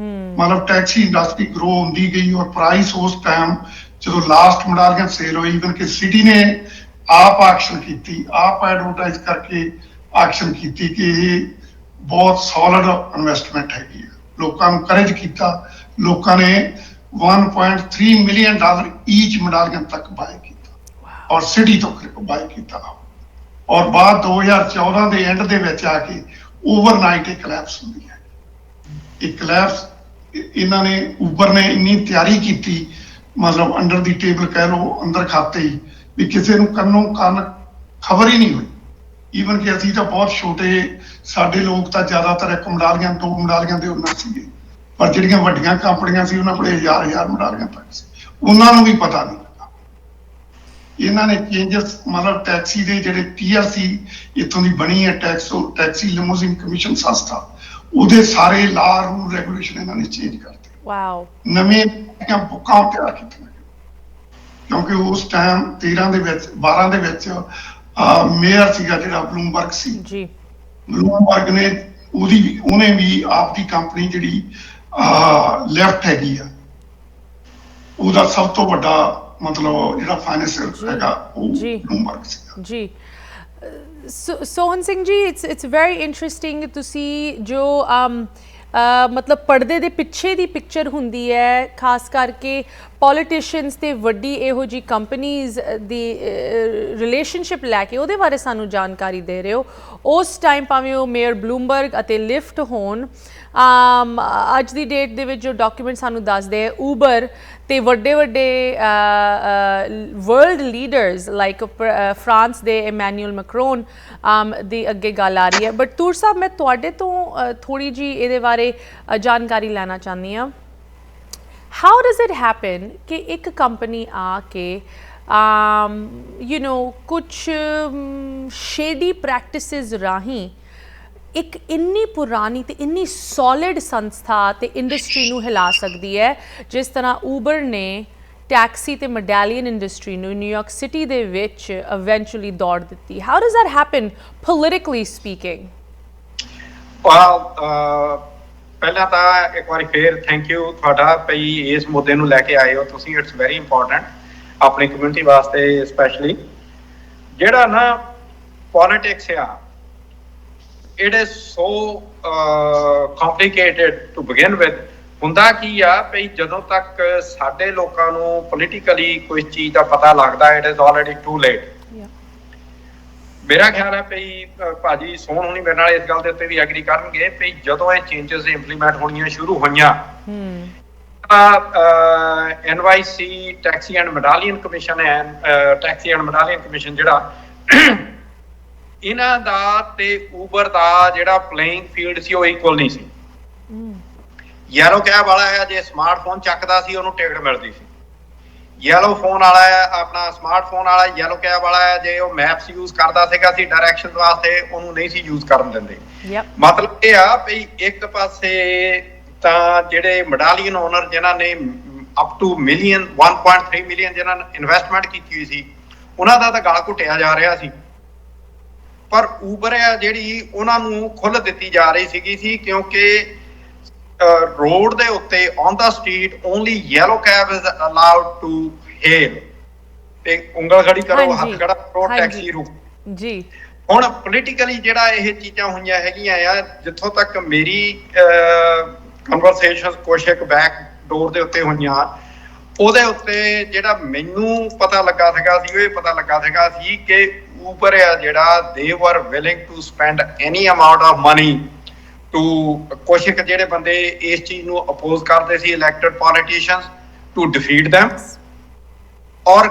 ਮਤਲਬ ਟੈਕਸੀ ਇੰਡਸਟਰੀ ਗਰੋ ਹੁੰਦੀ ਗਈ, ਔਰ ਪ੍ਰਾਈਸ ਉਸ ਟਾਈਮ ਜਦੋਂ ਲਾਸਟ ਮੈਡਾਲੀਅਨ ਸੇਲ ਹੋਈ, ਈਵਨ ਕਿ ਸਿਟੀ ਨੇ ਆਪ ਐਕਸ਼ਨ ਕੀਤੀ, ਆਪ ਐਡਵਰਟਾਈਜ਼ ਕਰਕੇ ਐਕਸ਼ਨ ਕੀਤੀ ਕਿ ਇਹ ਬਹੁਤ ਸੋਲਿਡ ਇਨਵੈਸਟਮੈਂਟ ਹੈਗੀ ਹੈ। ਲੋਕਾਂ ਨੂੰ ਕਰੇਜ ਕੀਤਾ, ਲੋਕਾਂ ਨੇ $1.3 ਮਿਲੀਅਨ ਈਚ ਮੈਡਾਲੀਅਨ ਤੱਕ ਬਾਏ ਕੀਤਾ, ਔਰ ਸਿਟੀ ਤੋਂ ਬਾਏ ਕੀਤਾ। ਔਰ ਬਾਅਦ 2014 ਦੇ ਐਂਡ ਦੇ ਵਿੱਚ ਆ ਕੇ ਓਵਰਨਾਈਟ ਇਹ ਕਲੈਪਸ ਹੁੰਦੀ ਹੈ। ਇਹ ਕਲੈਪਸ ਇਹਨਾਂ ਨੇ ਊਬਰ ਨੇ ਇੰਨੀ ਤਿਆਰੀ ਕੀਤੀ, ਮਤਲਬ ਅੰਡਰ ਦੀ ਟੇਬਲ ਕਹਿ ਲਓ, ਅੰਦਰ ਖਾਤੇ ਹੀ, ਵੀ ਕਿਸੇ ਨੂੰ ਕੰਨੋਂ ਕੰਨ ਖਬਰ ਹੀ ਨਹੀਂ ਹੋਈ। ਈਵਨ ਕਿ ਅਸੀਂ ਤਾਂ ਬਹੁਤ ਛੋਟੇ, ਸਾਡੇ ਲੋਕ ਤਾਂ ਜ਼ਿਆਦਾਤਰ ਇੱਕ ਮੈਡਾਲੀਅਨ 2 ਮੈਡਾਲੀਅਨ ਦੇ ਉਹਨਾਂ ਸੀਗੇ, ਪਰ ਜਿਹੜੀਆਂ ਵੱਡੀਆਂ ਕੰਪਨੀਆਂ ਸੀ ਉਹਨਾਂ ਕੋਲ ਹਜ਼ਾਰ ਮੈਡਾਲੀਅਨ ਤੱਕ ਸੀ, ਉਹਨਾਂ ਨੂੰ ਵੀ ਪਤਾ ਨਹੀਂ ਲੱਗਾ। ਇਹਨਾਂ ਨੇ ਚੇਂਜਸ, ਮਤਲਬ ਟੈਕਸੀ ਦੇ ਜਿਹੜੇ TRC ਇੱਥੋਂ ਦੀ ਬਣੀ ਹੈ, ਟੈਕਸੀ ਲਿਮੋਜ਼ਿਨ ਕਮਿਸ਼ਨ ਸੰਸਥਾ, ਉਹਦੇ ਸਾਰੇ ਲਾ ਰੂਲ ਰੈਗੂਲੇਸ਼ਨ ਇਹਨਾਂ ਨੇ ਚੇਂਜ ਕਰਤੇ। ਨਵੇਂ ਬੁੱਕਾਂ ਤਿਆਰ ਕੀਤੀਆਂ, ਕਿਉਂਕਿ ਉਸ ਟਾਈਮ 12 ਦੇ ਵਿੱਚ ਮੇਅਰ ਸੀਗਾ ਜਿਹੜਾ ਬਲੂਮਬਰਗ ਸੀ ਜੀ। ਬਲੂਮਬਰਗ ਨੇ ਉਹਨੇ ਵੀ ਆਪ ਦੀ ਕੰਪਨੀ ਜਿਹੜੀ ਲੈਫਟ ਹੈਗੀ ਆ, ਉਹਦਾ ਸਭ ਤੋਂ ਵੱਡਾ ਮਤਲਬ ਜਿਹੜਾ ਫਾਈਨੈਂਸ਼ੀਅਲ ਹੈਗਾ ਉਹ ਬਲੂਮਬਰਗ ਸੀਗਾ ਜੀ। ਸੋਹਨ ਸਿੰਘ ਜੀ, ਇਟਸ ਵੈਰੀ ਇੰਟਰਸਟਿੰਗ। ਤੁਸੀਂ ਜੋ ਮਤਲਬ ਪਰਦੇ ਦੇ ਪਿੱਛੇ ਦੀ ਪਿਕਚਰ ਹੁੰਦੀ ਹੈ, ਖਾਸ ਕਰਕੇ ਪੋਲੀਟੀਸ਼ੀਅਨਸ ਤੇ ਵੱਡੀ ਇਹੋ ਜਿਹੀ ਕੰਪਨੀਜ਼ ਦੀ ਰਿਲੇਸ਼ਨਸ਼ਿਪ ਲੈ ਕੇ ਉਹਦੇ ਬਾਰੇ ਸਾਨੂੰ ਜਾਣਕਾਰੀ ਦੇ ਰਹੇ ਹੋ। ਉਸ ਟਾਈਮ ਭਾਵੇਂ ਉਹ ਮੇਅਰ ਬਲੂਮਬਰਗ ਅਤੇ ਲਿਫਟ ਹੋਣ, ਅੱਜ ਦੀ ਡੇਟ ਦੇ ਵਿੱਚ ਜੋ ਡਾਕੂਮੈਂਟ ਸਾਨੂੰ ਦੱਸਦੇ ਹੈ ਊਬਰ ਤੇ ਵੱਡੇ ਵਰਲਡ ਲੀਡਰਸ ਲਾਈਕ ਫਰਾਂਸ ਦੇ ਇਮੈਨੂਅਲ ਮੈਕਰੋਨ ਦੀ ਅੱਗੇ ਗੱਲ ਆ ਰਹੀ ਹੈ। ਬਟ ਤੂਰ ਸਾਹਿਬ, ਮੈਂ ਤੁਹਾਡੇ ਤੋਂ ਥੋੜ੍ਹੀ ਜਿਹੀ ਇਹਦੇ ਬਾਰੇ ਜਾਣਕਾਰੀ ਲੈਣਾ ਚਾਹੁੰਦੀ ਹਾਂ। ਹਾਊ ਡਜ਼ ਇਟ ਹੈਪਨ ਕਿ ਇੱਕ ਕੰਪਨੀ ਆ ਕੇ ਕੁਛ ਸ਼ੇਡੀ ਪ੍ਰੈਕਟਿਸਿਸ ਰਾਹੀਂ ਇੱਕ ਇੰਨੀ ਪੁਰਾਣੀ ਤੇ ਇੰਨੀ ਸੋਲਿਡ ਸੰਸਥਾ ਤੇ ਇੰਡਸਟਰੀ ਨੂੰ ਹਿਲਾ ਸਕਦੀ ਹੈ, ਜਿਸ ਤਰ੍ਹਾਂ ਊਬਰ ਨੇ ਟੈਕਸੀ ਤੇ ਮੈਡਾਲੀਅਨ ਇੰਡਸਟਰੀ ਨੂੰ ਨਿਊਯਾਰਕ ਸਿਟੀ ਦੇ ਵਿੱਚ ਇਵੈਂਚੁਅਲੀ ਦੌੜ ਦਿੱਤੀ। How does that happen ਪੋਲੀਟਿਕਲੀ speaking? ਪਹਿਲਾਂ ਤਾਂ ਇੱਕ ਵਾਰੀ ਫੇਰ ਥੈਂਕ ਯੂ ਤੁਹਾਡਾ ਪਈ ਇਸ ਮੁੱਦੇ ਨੂੰ ਲੈ ਕੇ ਆਏ ਹੋ ਤੁਸੀਂ। ਇਟਸ ਵੈਰੀ ਇੰਪੋਰਟੈਂਟ ਆਪਣੀ ਕਮਿਊਨਿਟੀ ਵਾਸਤੇ, ਸਪੈਸ਼ਲੀ ਜਿਹੜਾ ਨਾ ਪੋਲੀਟਿਕਸ ਆ, it is so complicated to begin with. ਹੁੰਦਾ ਕੀ ਆ ਭਈ ਜਦੋਂ ਤੱਕ ਸਾਡੇ ਲੋਕਾਂ ਨੂੰ ਪੋਲੀਟੀਕਲੀ ਕੋਈ ਚੀਜ਼ ਦਾ ਪਤਾ ਲੱਗਦਾ, it is already to late. ਮੇਰਾ ਖਿਆਲ ਹੈ ਭਈ ਭਾਜੀ ਸੋਹਣ ਹੁਣੀ ਮੇਰੇ ਨਾਲ ਇਸ ਗੱਲ ਦੇ ਉੱਤੇ ਵੀ ਐਗਰੀ ਕਰਨਗੇ ਭਈ ਜਦੋਂ ਇਹ ਚੇਂਜਸ ਇੰਪਲੀਮੈਂਟ ਹੋਣੀਆਂ ਸ਼ੁਰੂ ਹੋਈਆਂ, NYC ਟੈਕਸੀ ਐਂਡ ਮੈਡਾਲੀਅਨ ਕਮਿਸ਼ਨ ਹੈ, ਟੈਕਸੀ ਐਂਡ ਮੈਡਾਲੀਅਨ ਕਮਿਸ਼ਨ ਜਿਹੜਾ ਇਹਨਾਂ ਦਾ ਤੇ ਊਬਰ ਦਾ ਜਿਹੜਾ ਪਲੇਇੰਗ ਫੀਲਡ ਸੀ ਉਹ ਇਕੁਅਲ ਨਹੀਂ ਸੀ। ਯੈਲੋ ਕੈਬ ਵਾਲਾ ਹੈ ਜੇ ਸਮਾਰਟਫੋਨ ਚੱਕਦਾ ਸੀ ਉਹਨੂੰ ਟਿਕਟ ਮਿਲਦੀ ਸੀ, ਯੈਲੋ ਫੋਨ ਵਾਲਾ ਹੈ ਆਪਣਾ ਸਮਾਰਟਫੋਨ ਵਾਲਾ ਯੈਲੋ ਕੈਬ ਵਾਲਾ ਹੈ ਜੇ ਉਹ ਮੈਪਸ ਯੂਜ਼ ਕਰਦਾ ਸੀਗਾ ਸੀ ਡਾਇਰੈਕਸ਼ਨ ਵਾਸਤੇ ਉਹਨੂੰ ਨਹੀਂ ਸੀ ਯੂਜ਼ ਕਰਨ ਦਿੰਦੇ। ਮਤਲਬ ਇਹ ਆ ਵੀ ਇੱਕ ਪਾਸੇ ਤਾਂ ਜਿਹੜੇ ਮੈਡਾਲੀਅਨ ਓਨਰ ਜਿਨ੍ਹਾਂ ਨੇ ਅਪ ਟੂ ਮਿਲੀਅਨ 1.3 ਮਿਲੀਅਨ ਜਿਨ੍ਹਾਂ ਨੇ ਇਨਵੈਸਟਮੈਂਟ ਕੀਤੀ ਹੋਈ ਸੀ ਉਹਨਾਂ ਦਾ ਤਾਂ ਗਲ ਘੁੱਟਿਆ ਜਾ ਰਿਹਾ ਸੀ, ਪਰ ਊਬਰ ਆ ਜਿਹੜੀ ਉਹਨਾਂ ਨੂੰ ਖੁੱਲ੍ਹ ਦਿੱਤੀ ਜਾ ਰਹੀ ਸੀ ਕਿਉਂਕਿ ਰੋਡ ਦੇ ਉੱਤੇ on the street only yellow cab is allowed to hail ਤੇ ਉਂਗਲ ਖੜੀ ਕਰੋ ਹੱਥ ਖੜਾ ਕਰੋ ਟੈਕਸੀ ਰੁਕ ਜੀ। ਹੁਣ ਪੋਲੀਟੀਕਲੀ ਜਿਹੜਾ ਇਹ ਚੀਜ਼ਾਂ ਹੋਈਆਂ ਹੈਗੀਆਂ ਆ ਜਿੱਥੋਂ ਤੱਕ ਮੇਰੀ ਕਨਵਰਸੇਸ਼ਨ ਕੁਛ ਇੱਕ ਬੈਕ ਡੋਰ ਦੇ ਉੱਤੇ ਹੋਈਆਂ ਉਹਦੇ ਉੱਤੇ ਜਿਹੜਾ ਮੈਨੂੰ ਪਤਾ ਲੱਗਾ ਸੀਗਾ ਸੀ ਉਹ ਇਹ ਪਤਾ ਲੱਗਾ ਸੀਗਾ ਸੀ ਕਿ ਊਬਰ ਆ ਜਿਹੜਾ they were willing to spend any amount of money to ਕੁਛ ਇੱਕ ਜਿਹੜੇ ਬੰਦੇ ਇਸ ਚੀਜ਼ ਨੂੰ ਅਪੋਜ਼ ਕਰਦੇ ਸੀ elected politicians to defeat them or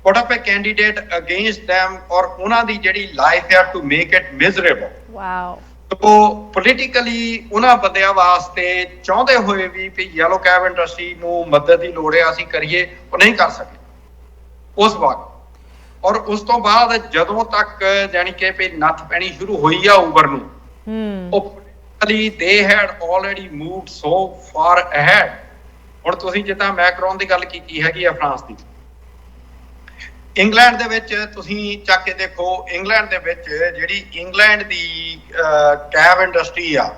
put up a candidate against them ਔਰ ਉਹਨਾਂ ਦੀ ਜਿਹੜੀ ਲਾਈਫ ਹੈ to make it miserable. Wow. ਤੋ ਪੋਲੀਟੀਕਲੀ ਉਹਨਾਂ ਬੰਦਿਆਂ ਵਾਸਤੇ ਚਾਹੁੰਦੇ ਹੋਏ ਵੀ ਯੈਲੋ ਕੈਬ ਇੰਡਸਟਰੀ ਨੂੰ ਮਦਦ ਦੀ ਲੋੜ ਹੈ ਅਸੀਂ ਕਰੀਏ ਉਹ ਨਹੀਂ ਕਰ ਸਕੇ ਉਸ ਵਕਤ। ਔਰ ਉਸ ਤੋਂ ਬਾਅਦ ਜਦੋਂ ਤੱਕ ਜਾਣੀ ਕਿ ਵੀ ਨੱਥ ਪੈਣੀ ਸ਼ੁਰੂ ਹੋਈ ਆ ਊਬਰ ਨੂੰ ਉਹ they had already moved so far ahead। ਹੁਣ ਤੁਸੀਂ ਜਿੱਦਾਂ ਮੈਕਰੋਨ ਦੀ ਗੱਲ ਕੀਤੀ ਹੈਗੀ ਆ ਫਰਾਂਸ ਦੀ, ਇੰਗਲੈਂਡ ਦੇ ਵਿੱਚ ਤੁਸੀਂ ਚੱਕ ਕੇ ਦੇਖੋ ਇੰਗਲੈਂਡ ਦੇ ਵਿੱਚ ਜਿਹੜੀ ਇੰਗਲੈਂਡ ਦੀ ਕੈਬ ਇੰਡਸਟਰੀ ਆ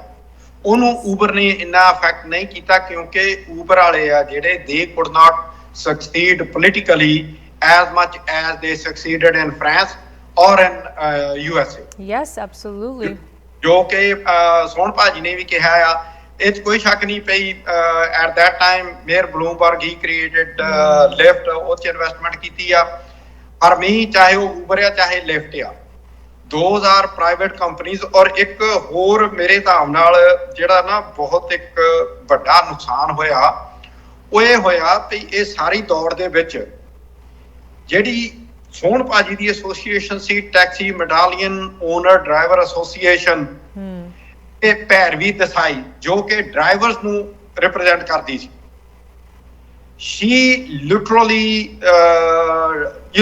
ਉਹਨੂੰ ਊਬਰ ਨੇ ਇੰਨਾ ਅਫੈਕਟ ਨਹੀਂ ਕੀਤਾ ਕਿਉਂਕਿ ਊਬਰ ਵਾਲੇ ਆ ਜਿਹੜੇ they could not succeed politically as much as they succeeded in France or in USA। Yes, absolutely। ਜੋ ਕਿ ਸੋਹਣ ਭਾਜੀ ਨੇ ਵੀ ਕਿਹਾ ਆ ਇਹ 'ਚ ਕੋਈ ਸ਼ੱਕ ਨਹੀਂ ਪਈ at that time mayor Bloomberg he created lift ਉਹ 'ਚ ਇਨਵੈਸਟਮੈਂਟ ਕੀਤੀ ਆ ਪਰ ਮੀ ਚਾਹੇ ਉਹ ਊਬਰ ਆ ਚਾਹੇ ਲਿਫਟ ਆ 2000 ਪ੍ਰਾਈਵੇਟ ਕੰਪਨੀਜ਼। ਔਰ ਇੱਕ ਹੋਰ ਮੇਰੇ ਹਿਸਾਬ ਨਾਲ ਜਿਹੜਾ ਨਾ ਬਹੁਤ ਇੱਕ ਵੱਡਾ ਨੁਕਸਾਨ ਹੋਇਆ ਉਹ ਇਹ ਹੋਇਆ ਵੀ ਇਹ ਸਾਰੀ ਦੌੜ ਦੇ ਵਿੱਚ ਜਿਹੜੀ ਸੋਹਣ ਭਾਜੀ ਦੀ ਐਸੋਸੀਏਸ਼ਨ ਸੀ taxi medallion owner driver association ਤੇ ਭੈਰਵੀ ਦਸਾਈ ਜੋ ਕਿ ਡਰਾਈਵਰਸ ਨੂੰ ਰਿਪਰੈਜ਼ੈਂਟ ਕਰਦੀ ਸੀ she literally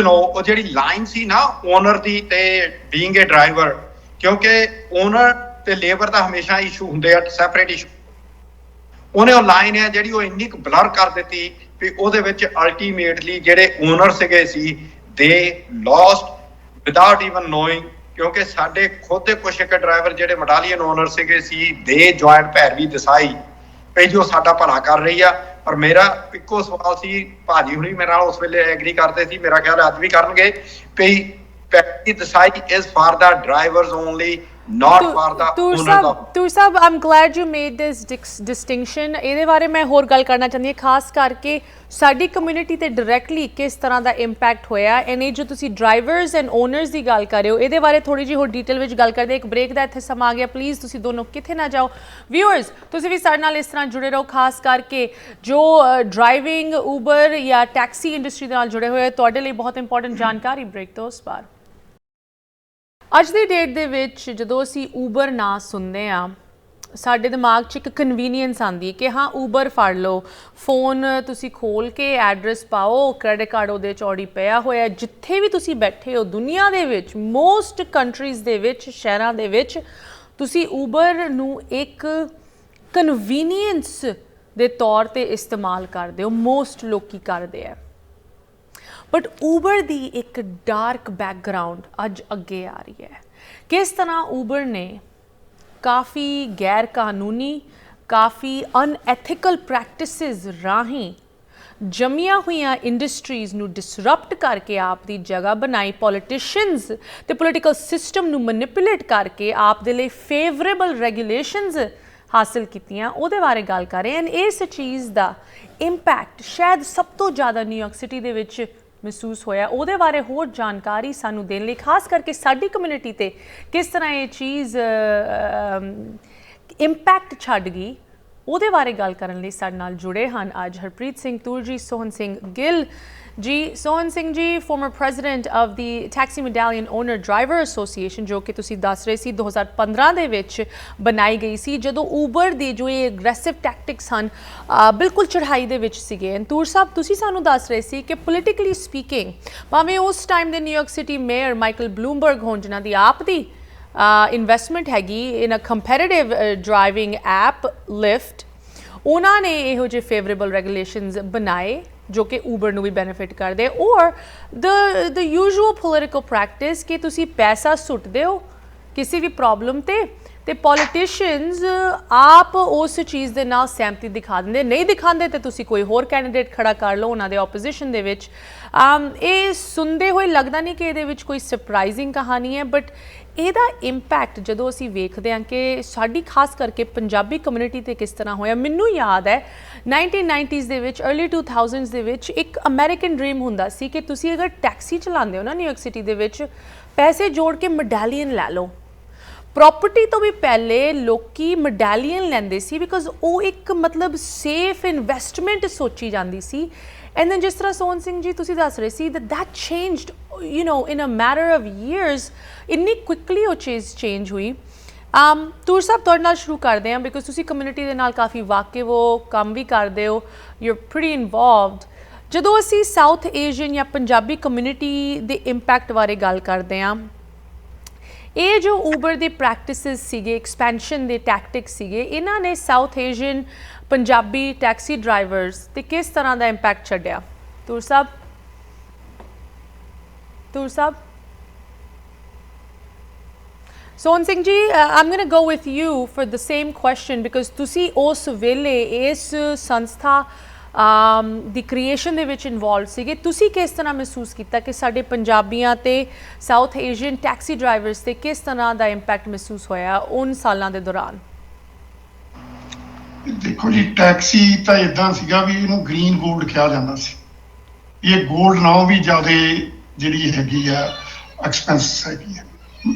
ਉਹ ਜਿਹੜੀ ਲਾਈਨ ਸੀ ਨਾ ਓਨਰ ਦੀ ਤੇ ਬੀਇੰਗ ਏ ਡਰਾਈਵਰ ਕਿਉਂਕਿ ਓਨਰ ਤੇ ਲੇਬਰ ਦਾ ਹਮੇਸ਼ਾ ਇਸ਼ੂ ਹੁੰਦੇ ਆ ਸੈਪਰੇਟ ਇਸ਼ੂ ਉਹਨੇ ਉਹ ਲਾਈਨ ਹੈ ਜਿਹੜੀ ਉਹ ਇੰਨੀ ਕੁ ਬਲਰ ਕਰ ਦਿੱਤੀ ਵੀ ਉਹਦੇ ਵਿੱਚ ਅਲਟੀਮੇਟਲੀ ਜਿਹੜੇ ਓਨਰ ਸੀਗੇ ਸੀ they lost without even knowing ਕਿਉਂਕਿ ਸਾਡੇ ਖੁਦ ਦੇ ਕੁਛ ਇੱਕ ਡਰਾਈਵਰ ਜਿਹੜੇ ਮੈਡਾਲੀਅਨ ਓਨਰ ਸੀਗੇ ਸੀ they joined ਭੈਰਵੀ ਦਸਾਈ ਵੀ ਜੋ ਸਾਡਾ ਭਲਾ ਕਰ ਰਹੀ ਆ। ਪਰ ਮੇਰਾ ਇੱਕੋ ਸਵਾਲ ਸੀ ਭਾਜੀ ਹੁਣੀ ਮੇਰੇ ਨਾਲ ਉਸ ਵੇਲੇ ਐਗਰੀ ਕਰਦੇ ਸੀ ਮੇਰਾ ਖਿਆਲ ਅੱਜ ਵੀ ਕਰਨਗੇ ਵੀ Bhairavi ਦਸਾਈ is for the drivers only not for the owners of। Tur Sahab, I'm glad you made this distinction। ਇਹਦੇ ਬਾਰੇ ਮੈਂ ਹੋਰ ਗੱਲ ਕਰਨਾ ਚਾਹੁੰਦੀ ਹਾਂ ਖਾਸ ਕਰਕੇ ਸਾਡੀ ਕਮਿਊਨਿਟੀ ਤੇ ਡਾਇਰੈਕਟਲੀ ਕਿਸ ਤਰ੍ਹਾਂ ਦਾ ਇੰਪੈਕਟ ਹੋਇਆ ਐਂਡ ਇਹ ਜੋ ਤੁਸੀਂ ਡਰਾਈਵਰਸ ਐਂਡ ਓਨਰਸ ਦੀ ਗੱਲ ਕਰ ਰਹੇ ਹੋ ਇਹਦੇ ਬਾਰੇ ਥੋੜੀ ਜਿਹੀ ਹੋਰ ਡਿਟੇਲ ਵਿੱਚ ਗੱਲ ਕਰਦੇ। ਇੱਕ ਬ੍ਰੇਕ ਦਾ ਇੱਥੇ ਸਮਾਂ ਆ ਗਿਆ, ਪਲੀਜ਼ ਤੁਸੀਂ ਦੋਨੋਂ ਕਿੱਥੇ ਨਾ ਜਾਓ। ਵਿਊਅਰਸ ਤੁਸੀਂ ਵੀ ਸਾਡੇ ਨਾਲ ਇਸ ਤਰ੍ਹਾਂ ਜੁੜੇ ਰਹੋ ਖਾਸ ਕਰਕੇ ਜੋ ਡਰਾਈਵਿੰਗ ਊਬਰ ਜਾਂ ਟੈਕਸੀ ਇੰਡਸਟਰੀ ਦੇ ਨਾਲ ਜੁੜੇ ਹੋਏ ਤੁਹਾਡੇ ਲਈ ਬਹੁਤ ਇੰਪੋਰਟੈਂਟ ਜਾਣਕਾਰੀ ਬ੍ਰੇਕ ਤੋਂ ਉਸ ਪਾਰ। ਅੱਜ ਦੀ ਡੇਟ ਦੇ ਵਿੱਚ ਜਦੋਂ ਅਸੀਂ ਊਬਰ ਨਾਂ ਸੁਣਦੇ ਹਾਂ ਸਾਡੇ ਦਿਮਾਗ 'ਚ ਇੱਕ ਕਨਵੀਨੀਅੰਸ ਆਉਂਦੀ ਹੈ ਕਿ ਹਾਂ ਊਬਰ ਫੜ ਲਓ, ਫੋਨ ਤੁਸੀਂ ਖੋਲ ਕੇ ਐਡਰੈਸ ਪਾਓ, ਕ੍ਰੈਡਿਟ ਕਾਰਡ ਉਹਦੇ ਚੌੜੀ ਪਿਆ ਹੋਇਆ, ਜਿੱਥੇ ਵੀ ਤੁਸੀਂ ਬੈਠੇ ਹੋ ਦੁਨੀਆ ਦੇ ਵਿੱਚ ਮੋਸਟ ਕੰਟਰੀਜ਼ ਦੇ ਵਿੱਚ ਸ਼ਹਿਰਾਂ ਦੇ ਵਿੱਚ ਤੁਸੀਂ ਊਬਰ ਨੂੰ ਇੱਕ ਕਨਵੀਨੀਅੰਸ ਦੇ ਤੌਰ ਤੇ ਇਸਤੇਮਾਲ ਕਰਦੇ ਹੋ, ਮੋਸਟ ਲੋਕੀ ਕਰਦੇ ਆ। ਬਟ ਊਬਰ ਦੀ ਇੱਕ ਡਾਰਕ ਬੈਕਗਰਾਉਂਡ ਅੱਜ ਅੱਗੇ ਆ ਰਹੀ ਹੈ। ਕਿਸ ਤਰ੍ਹਾਂ ਊਬਰ ਨੇ ਕਾਫੀ ਗੈਰ ਕਾਨੂੰਨੀ ਕਾਫੀ ਅਨਐਥਿਕਲ ਪ੍ਰੈਕਟਿਸਿਸ ਰਾਹੀਂ ਜਮੀਆਂ ਹੋਈਆਂ ਇੰਡਸਟਰੀਜ਼ ਨੂੰ ਡਿਸਰਪਟ ਕਰਕੇ ਆਪ ਦੀ ਜਗ੍ਹਾ ਬਣਾਈ, ਪੋਲੀਟੀਸ਼ੀਅਨਸ ਤੇ ਪੋਲੀਟੀਕਲ ਸਿਸਟਮ ਨੂੰ ਮੈਨੀਪੂਲੇਟ ਕਰਕੇ ਆਪ ਦੇ ਲਈ ਫੇਵਰੇਬਲ ਰੈਗੂਲੇਸ਼ਨਸ ਹਾਸਿਲ ਕੀਤੀਆਂ, ਉਹਦੇ ਬਾਰੇ ਗੱਲ ਕਰ ਰਹੇ ਹਨ। ਇਸ ਚੀਜ਼ ਦਾ ਇੰਪੈਕਟ ਸ਼ਾਇਦ ਸਭ ਤੋਂ ਜ਼ਿਆਦਾ ਨਿਊਯਾਰਕ ਸਿਟੀ ਦੇ ਵਿੱਚ ਮਹਿਸੂਸ ਹੋਇਆ। ਉਹਦੇ ਬਾਰੇ ਹੋਰ ਜਾਣਕਾਰੀ ਸਾਨੂੰ ਦੇਣ ਲਈ ਖਾਸ ਕਰਕੇ ਸਾਡੀ ਕਮਿਊਨਿਟੀ ਤੇ ਕਿਸ ਤਰ੍ਹਾਂ ਇਹ ਚੀਜ਼ ਇੰਪੈਕਟ ਛੱਡ ਗਈ ਉਹਦੇ ਬਾਰੇ ਗੱਲ ਕਰਨ ਲਈ ਸਾਡੇ ਨਾਲ ਜੁੜੇ ਹਨ ਅੱਜ ਹਰਪ੍ਰੀਤ ਸਿੰਘ ਤੂਰ ਜੀ, Sohan Singh Gill ji. Sohan Singh ji, former president of the taxi medallion owner driver association, ਜੋ ਕਿ ਤੁਸੀਂ ਦੱਸ ਰਹੇ ਸੀ 2015 ਦੇ ਵਿੱਚ ਬਣਾਈ ਗਈ ਸੀ, ਜਦੋਂ ਊਬਰ ਦੀ ਜੋ ਇਹ ਐਗਰੈਸਿਵ ਟੈਕਟਿਕਸ ਹਨ ਬਿਲਕੁਲ ਚੜ੍ਹਾਈ ਦੇ ਵਿੱਚ ਸੀਗੇ। ਤੂਰ ਸਾਹਿਬ, ਤੁਸੀਂ ਸਾਨੂੰ ਦੱਸ ਰਹੇ ਸੀ ਕਿ ਪੋਲੀਟੀਕਲੀ ਸਪੀਕਿੰਗ ਭਾਵੇਂ ਉਸ ਟਾਈਮ ਦੇ New York city mayor Michael Bloomberg ਹੋਣ, ਜਿਨ੍ਹਾਂ ਦੀ ਆਪ ਦੀ ਇਨਵੈਸਟਮੈਂਟ ਹੈਗੀ ਇਨ ਅ ਕੰਪੈਟੀਟਿਵ ਡਰਾਈਵਿੰਗ ਐਪ ਲਿਫਟ, ਉਹਨਾਂ ਨੇ ਇਹੋ ਜਿਹੇ ਫੇਵਰੇਬਲ ਰੈਗੂਲੇਸ਼ਨਸ ਬਣਾਏ ਜੋ ਕਿ ਊਬਰ ਨੂੰ ਵੀ ਬੈਨੀਫਿਟ ਕਰਦੇ, ਔਰ ਦ ਯੂਜੂਅਲ ਪੋਲੀਟੀਕਲ ਪ੍ਰੈਕਟਿਸ ਕਿ ਤੁਸੀਂ ਪੈਸਾ ਸੁੱਟਦੇ ਹੋ ਕਿਸੇ ਵੀ ਪ੍ਰੋਬਲਮ ਤੇ ਪੋਲੀਟੀਸ਼ੀਅਨਸ ਆਪ ਉਸ ਚੀਜ਼ ਦੇ ਨਾਲ ਸਹਿਮਤੀ ਦਿਖਾ ਦਿੰਦੇ, ਨਹੀਂ ਦਿਖਾਉਂਦੇ ਤੇ ਤੁਸੀਂ ਕੋਈ ਹੋਰ ਕੈਂਡੀਡੇਟ ਖੜਾ ਕਰ ਲਓ ਉਹਨਾਂ ਦੇ ਆਪੋਜੀਸ਼ਨ ਦੇ ਵਿੱਚ। ਇਹ ਸੁਣਦੇ ਹੋਏ ਲੱਗਦਾ ਨਹੀਂ ਕਿ ਇਹਦੇ ਵਿੱਚ ਕੋਈ ਸਰਪ੍ਰਾਈਜ਼ਿੰਗ ਕਹਾਣੀ ਹੈ, ਬਟ ਇਹਦਾ ਇੰਪੈਕਟ ਜਦੋਂ ਅਸੀਂ ਵੇਖਦੇ ਹਾਂ ਕਿ ਸਾਡੀ ਖਾਸ ਕਰਕੇ ਪੰਜਾਬੀ ਕਮਿਊਨਿਟੀ ਤੇ ਕਿਸ ਤਰ੍ਹਾਂ ਹੋਇਆ। ਮੈਨੂੰ ਯਾਦ ਹੈ 1990s ਦੇ ਵਿੱਚ, अर्ਲੀ 2000s ਦੇ ਵਿੱਚ ਇੱਕ ਅਮਰੀਕਨ ਡ੍ਰੀਮ ਹੁੰਦਾ ਸੀ ਕਿ ਤੁਸੀਂ ਅਗਰ ਟੈਕਸੀ ਚਲਾਉਂਦੇ ਹੋ ਨਾ ਨਿਊਯਾਰਕ ਸਿਟੀ ਦੇ ਵਿੱਚ, ਪੈਸੇ ਜੋੜ ਕੇ ਮੈਡਾਲੀਅਨ ਲੈ ਲਓ। ਪ੍ਰੋਪਰਟੀ ਤੋਂ ਵੀ ਪਹਿਲੇ ਲੋਕੀ ਮੈਡਾਲੀਅਨ ਲੈਂਦੇ ਸੀ ਬਿਕੋਜ਼ ਉਹ ਇੱਕ ਮਤਲਬ ਸੇਫ ਇਨਵੈਸਟਮੈਂਟ ਸੋਚੀ ਜਾਂਦੀ ਸੀ। ਐਂਡ ਦੈਨ ਜਿਸ ਤਰ੍ਹਾਂ ਸੋਹਨ ਸਿੰਘ ਜੀ ਤੁਸੀਂ ਦੱਸ ਰਹੇ ਸੀ that changed, you know, in a matter of years, ਇੰਨੀ ਕੁਇਕਲੀ ਉਹ ਚੀਜ਼ ਚੇਂਜ ਹੋਈ। ਤੂਰ ਸਾਹਿਬ, ਤੁਹਾਡੇ ਨਾਲ ਸ਼ੁਰੂ ਕਰਦੇ ਹਾਂ ਬਿਕੋਜ਼ ਤੁਸੀਂ ਕਮਿਊਨਿਟੀ ਦੇ ਨਾਲ ਕਾਫੀ ਵਾਕਿਫ ਹੋ, ਕੰਮ ਵੀ ਕਰਦੇ ਹੋ, ਯੂ ਆਰ ਪ੍ਰੀਟੀ ਇਨਵੋਲਵਡ। ਜਦੋਂ ਅਸੀਂ ਸਾਊਥ ਏਸ਼ੀਅਨ ਜਾਂ ਪੰਜਾਬੀ ਕਮਿਊਨਿਟੀ ਦੇ ਇੰਪੈਕਟ ਬਾਰੇ ਗੱਲ ਕਰਦੇ ਹਾਂ, ਇਹ ਜੋ ਊਬਰ ਦੇ ਪ੍ਰੈਕਟਿਸਿਸ ਸੀਗੇ, ਐਕਸਪੈਂਸ਼ਨ ਦੇ ਟੈਕਟਿਕਸ ਸੀਗੇ, ਇਹਨਾਂ ਨੇ south Asian Punjabi taxi drivers ਤੇ ਕਿਸ ਤਰ੍ਹਾਂ ਦਾ ਇੰਪੈਕਟ ਛੱਡਿਆ? ਤੂਰ ਸਾਹਿਬ, ਸੋਹਨ ਸਿੰਘ ਜੀ, I'm going to go with you for the same question because ਤੁਸੀਂ ਉਸ ਵੇਲੇ ਇਸ ਸੰਸਥਾ ਦੀ ਕ੍ਰੀਏਸ਼ਨ ਦੇ ਵਿੱਚ ਇਨਵੋਲਵ ਸੀਗੇ। ਤੁਸੀਂ ਕਿਸ ਤਰ੍ਹਾਂ ਮਹਿਸੂਸ ਕੀਤਾ ਕਿ ਸਾਡੇ ਪੰਜਾਬੀਆਂ ਤੇ ਸਾਊਥ ਏਸ਼ੀਅਨ ਟੈਕਸੀ ਡਰਾਈਵਰਸ ਤੇ ਕਿਸ ਤਰ੍ਹਾਂ ਦਾ ਇੰਪੈਕਟ ਮਹਿਸੂਸ ਹੋਇਆ ਉਨ ਸਾਲਾਂ ਦੇ ਦੌਰਾਨ? ਦੇਖੋ ਜੀ, ਟੈਕਸੀ ਤਾਂ ਇਦਾਂ ਸੀਗਾ ਵੀ ਇਹਨੂੰ ਗ੍ਰੀਨ ਗੋਲਡ ਕਿਹਾ ਜਾਂਦਾ ਸੀ। ਇਹ ਗੋਲਡ ਨਾਲੋਂ ਵੀ ਜ਼ਿਆਦਾ ਜਿਹੜੀ ਹੈਗੀ ਆ ਐਕਸਪੈਂਸਿਵ ਹੈਗੀ ਆ,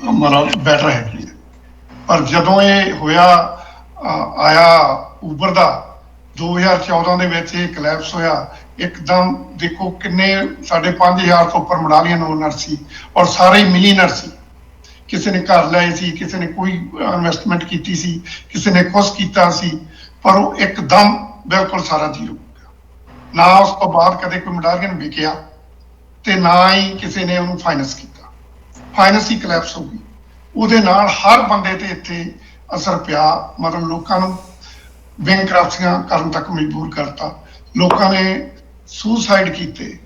ਮਤਲਬ ਬੈਟਰ ਹੈਗੀ ਆ। ਪਰ ਜਦੋਂ ਇਹ ਹੋਇਆ ਆਇਆ ਊਬਰ ਦਾ 2014 ਦੇ ਵਿੱਚ ਇਹ ਕਲੈਪਸ ਹੋਇਆ ਇੱਕਦਮ। ਦੇਖੋ ਕਿੰਨੇ ਸਾਡੇ 5000 ਤੋਂ ਉੱਪਰ ਮੈਡਾਲੀਅਨ ਓਨਰ ਸੀ ਔਰ ਸਾਰੇ ਹੀ ਮਿਲੀਅਨਰ ਸੀ। ਕਿਸੇ ਨੇ ਘਰ ਲਏ ਸੀ, ਕਿਸੇ ਨੇ ਕੋਈ ਇਨਵੈਸਟਮੈਂਟ ਕੀਤੀ ਸੀ, ਕਿਸੇ ਨੇ ਕੁਛ ਕੀਤਾ ਸੀ, ਪਰ ਉਹ ਇੱਕਦਮ ਬਿਲਕੁਲ ਸਾਰਾ ਜ਼ੀਰੋ ਹੋ ਗਿਆ। ਨਾ ਉਸ ਤੋਂ ਬਾਅਦ ਕਦੇ ਕੋਈ ਮੈਡਾਲੀਅਨ ਵਿਕਿਆ ਤੇ ਨਾ ਹੀ ਕਿਸੇ ਨੇ ਉਹਨੂੰ ਫਾਈਨੈਂਸ ਕੀਤਾ। ਫਾਈਨੈਂਸ ਹੀ ਕਲੈਪਸ ਹੋ ਗਈ। ਉਹਦੇ ਨਾਲ ਹਰ ਬੰਦੇ ਤੇ ਇੱਥੇ ਅਸਰ ਪਿਆ, ਮਤਲਬ ਲੋਕਾਂ ਨੂੰ ਬੈਂਕਰਪਸੀਆਂ ਕਰਨ ਤੱਕ ਮਜਬੂਰ ਕਰਤਾ। ਲੋਕਾਂ ਨੇ ਸੁਸਾਈਡ ਕੀਤੇ,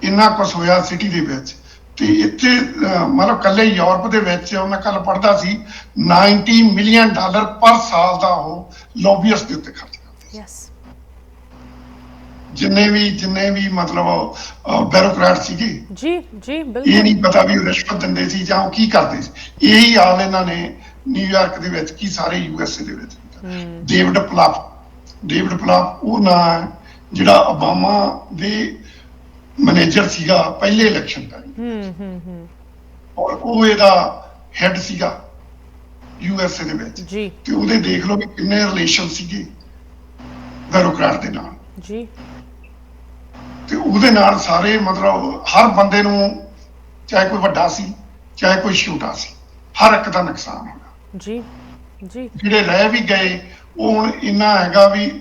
ਇੰਨਾ ਕੁਛ ਹੋਇਆ ਸਿਟੀ ਦੇ ਵਿੱਚ। ਤੇ ਇੱਥੇ ਮਤਲਬ ਕੱਲੇ ਯੂਰਪ ਦੇ ਵਿੱਚ ਮੈਂ ਕੱਲ ਪੜ੍ਹਦਾ ਸੀ $90 ਮਿਲੀਅਨ ਪਰ ਸਾਲ ਦਾ ਉਹ ਲੌਬੀਇਸਟ ਦੇ ਉੱਤੇ ਖਰਚ ਕਰਦੇ ਸੀ। ਜਿੰਨੇ ਵੀ ਮਤਲਬ ਬਿਊਰੋਕਰੈਟ ਸੀਗੇ ਜੀ ਬਿਲਕੁਲ, ਇਹ ਨਹੀਂ ਪਤਾ ਵੀ ਉਹ ਰਿਸ਼ਵਤ ਦਿੰਦੇ ਸੀ ਜਾਂ ਉਹ ਕੀ ਕਰਦੇ ਸੀ। ਇਹੀ ਹਾਲ ਇਹਨਾਂ ਨੇ ਨਿਊਯਾਰਕ ਦੇ ਵਿੱਚ ਕੀ ਸਾਰੇ USA ਦੇ ਵਿੱਚ। ਡੇਵਿਡ ਪਲਾਪ ਉਹ ਨਾਂ ਜਿਹੜਾ ਓਬਾਮਾ ਦੇ ਮੈਨੇਜਰ ਸੀਗਾ ਪਹਿਲੇ ਇਲੈਕਸ਼ਨ ਟਾਈਮ, ਔਰ ਉਹ ਇਹਦਾ ਹੈਡ ਸੀਗਾ USA ਦੇ ਵਿੱਚ ਜੀ। ਤੇ ਉਹਦੇ ਦੇਖ ਲਓ ਵੀ ਕਿੰਨੇ ਰਿਲੇਸ਼ਨ ਸੀਗੇ ਬਿਊਰੋਕਰੈਟ ਦੇ ਨਾਲ ਜੀ। ਤੇ ਉਹਦੇ ਨਾਲ ਸਾਰੇ ਮਤਲਬ ਹਰ ਬੰਦੇ ਨੂੰ, ਚਾਹੇ ਕੋਈ ਵੱਡਾ ਸੀ ਚਾਹੇ ਕੋਈ ਛੋਟਾ ਸੀ, ਹਰ ਇੱਕ ਦਾ ਨੁਕਸਾਨ ਹੋਇਆ ਜੀ। ਜਿਹੜੇ ਰਹਿ ਵੀ ਗਏ ਉਹ ਹੁਣ ਇੰਨਾ ਹੈਗਾ ਵੀ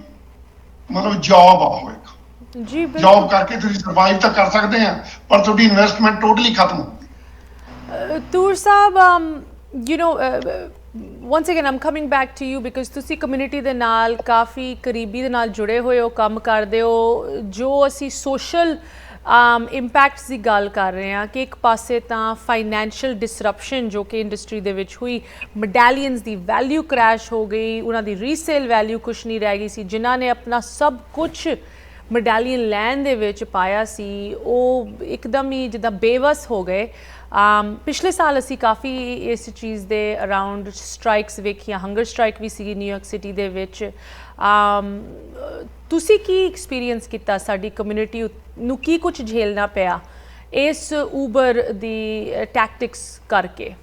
ਮਤਲਬ ਜੌਬ ਆ ਹੋਏਗਾ ਜੀ। ਜੌਬ ਕਰਕੇ ਤੁਸੀਂ ਸਰਵਾਈਵ ਤਾਂ ਕਰ ਸਕਦੇ ਆ, ਪਰ ਤੁਹਾਡੀ ਇਨਵੈਸਟਮੈਂਟ ਟੋਟਲੀ ਖਤਮ ਹੋ ਗਈ। ਤੂਰ ਸਾਹਿਬ, you know, once again I'm coming back to you because ਤੁਸੀਂ ਕਮਿਊਨਿਟੀ ਦੇ ਨਾਲ ਕਾਫੀ ਕਰੀਬੀ ਦੇ ਨਾਲ ਜੁੜੇ ਹੋਏ ਹੋ, ਕੰਮ ਕਰਦੇ ਹੋ। ਜੋ ਅਸੀਂ ਸੋਸ਼ਲ ਇੰਪੈਕਟਸ ਦੀ ਗੱਲ ਕਰ ਰਹੇ ਹਾਂ ਕਿ ਇੱਕ ਪਾਸੇ ਤਾਂ ਫਾਈਨੈਂਸ਼ੀਅਲ ਡਿਸਰਪਸ਼ਨ ਜੋ ਕਿ ਇੰਡਸਟਰੀ ਦੇ ਵਿੱਚ ਹੋਈ, ਮੈਡਾਲੀਅਨਸ ਦੀ ਵੈਲਿਊ ਕ੍ਰੈਸ਼ ਹੋ ਗਈ, ਉਹਨਾਂ ਦੀ ਰੀਸੇਲ ਵੈਲਿਊ ਕੁਛ ਨਹੀਂ ਰਹਿ ਗਈ ਸੀ। ਜਿਨ੍ਹਾਂ ਨੇ ਆਪਣਾ ਸਭ ਕੁਛ ਮੈਡਾਲੀਅਨ ਲੈਣ ਦੇ ਵਿੱਚ ਪਾਇਆ ਸੀ ਉਹ ਇੱਕਦਮ ਹੀ ਜਿੱਦਾਂ ਬੇਵਸ ਹੋ ਗਏ। ਪਿਛਲੇ ਸਾਲ ਅਸੀਂ ਕਾਫੀ ਇਸ ਚੀਜ਼ ਦੇ ਅਰਾਊਂਡ ਸਟ੍ਰਾਈਕਸ ਵੇਖੀਆਂ, ਹੰਗਰ ਸਟ੍ਰਾਈਕ ਵੀ ਸੀਗੀ ਨਿਊਯਾਰਕ ਸਿਟੀ ਦੇ ਵਿੱਚ। ਤੁਸੀਂ ਕੀ ਐਕਸਪੀਰੀਅੰਸ ਕੀਤਾ? ਸਾਡੀ ਕਮਿਊਨਿਟੀ ਨੂੰ ਕੀ ਕੁਝ ਝੇਲਣਾ ਪਿਆ ਇਸ ਊਬਰ ਦੀ ਟੈਕਟਿਕਸ ਕਰਕੇ?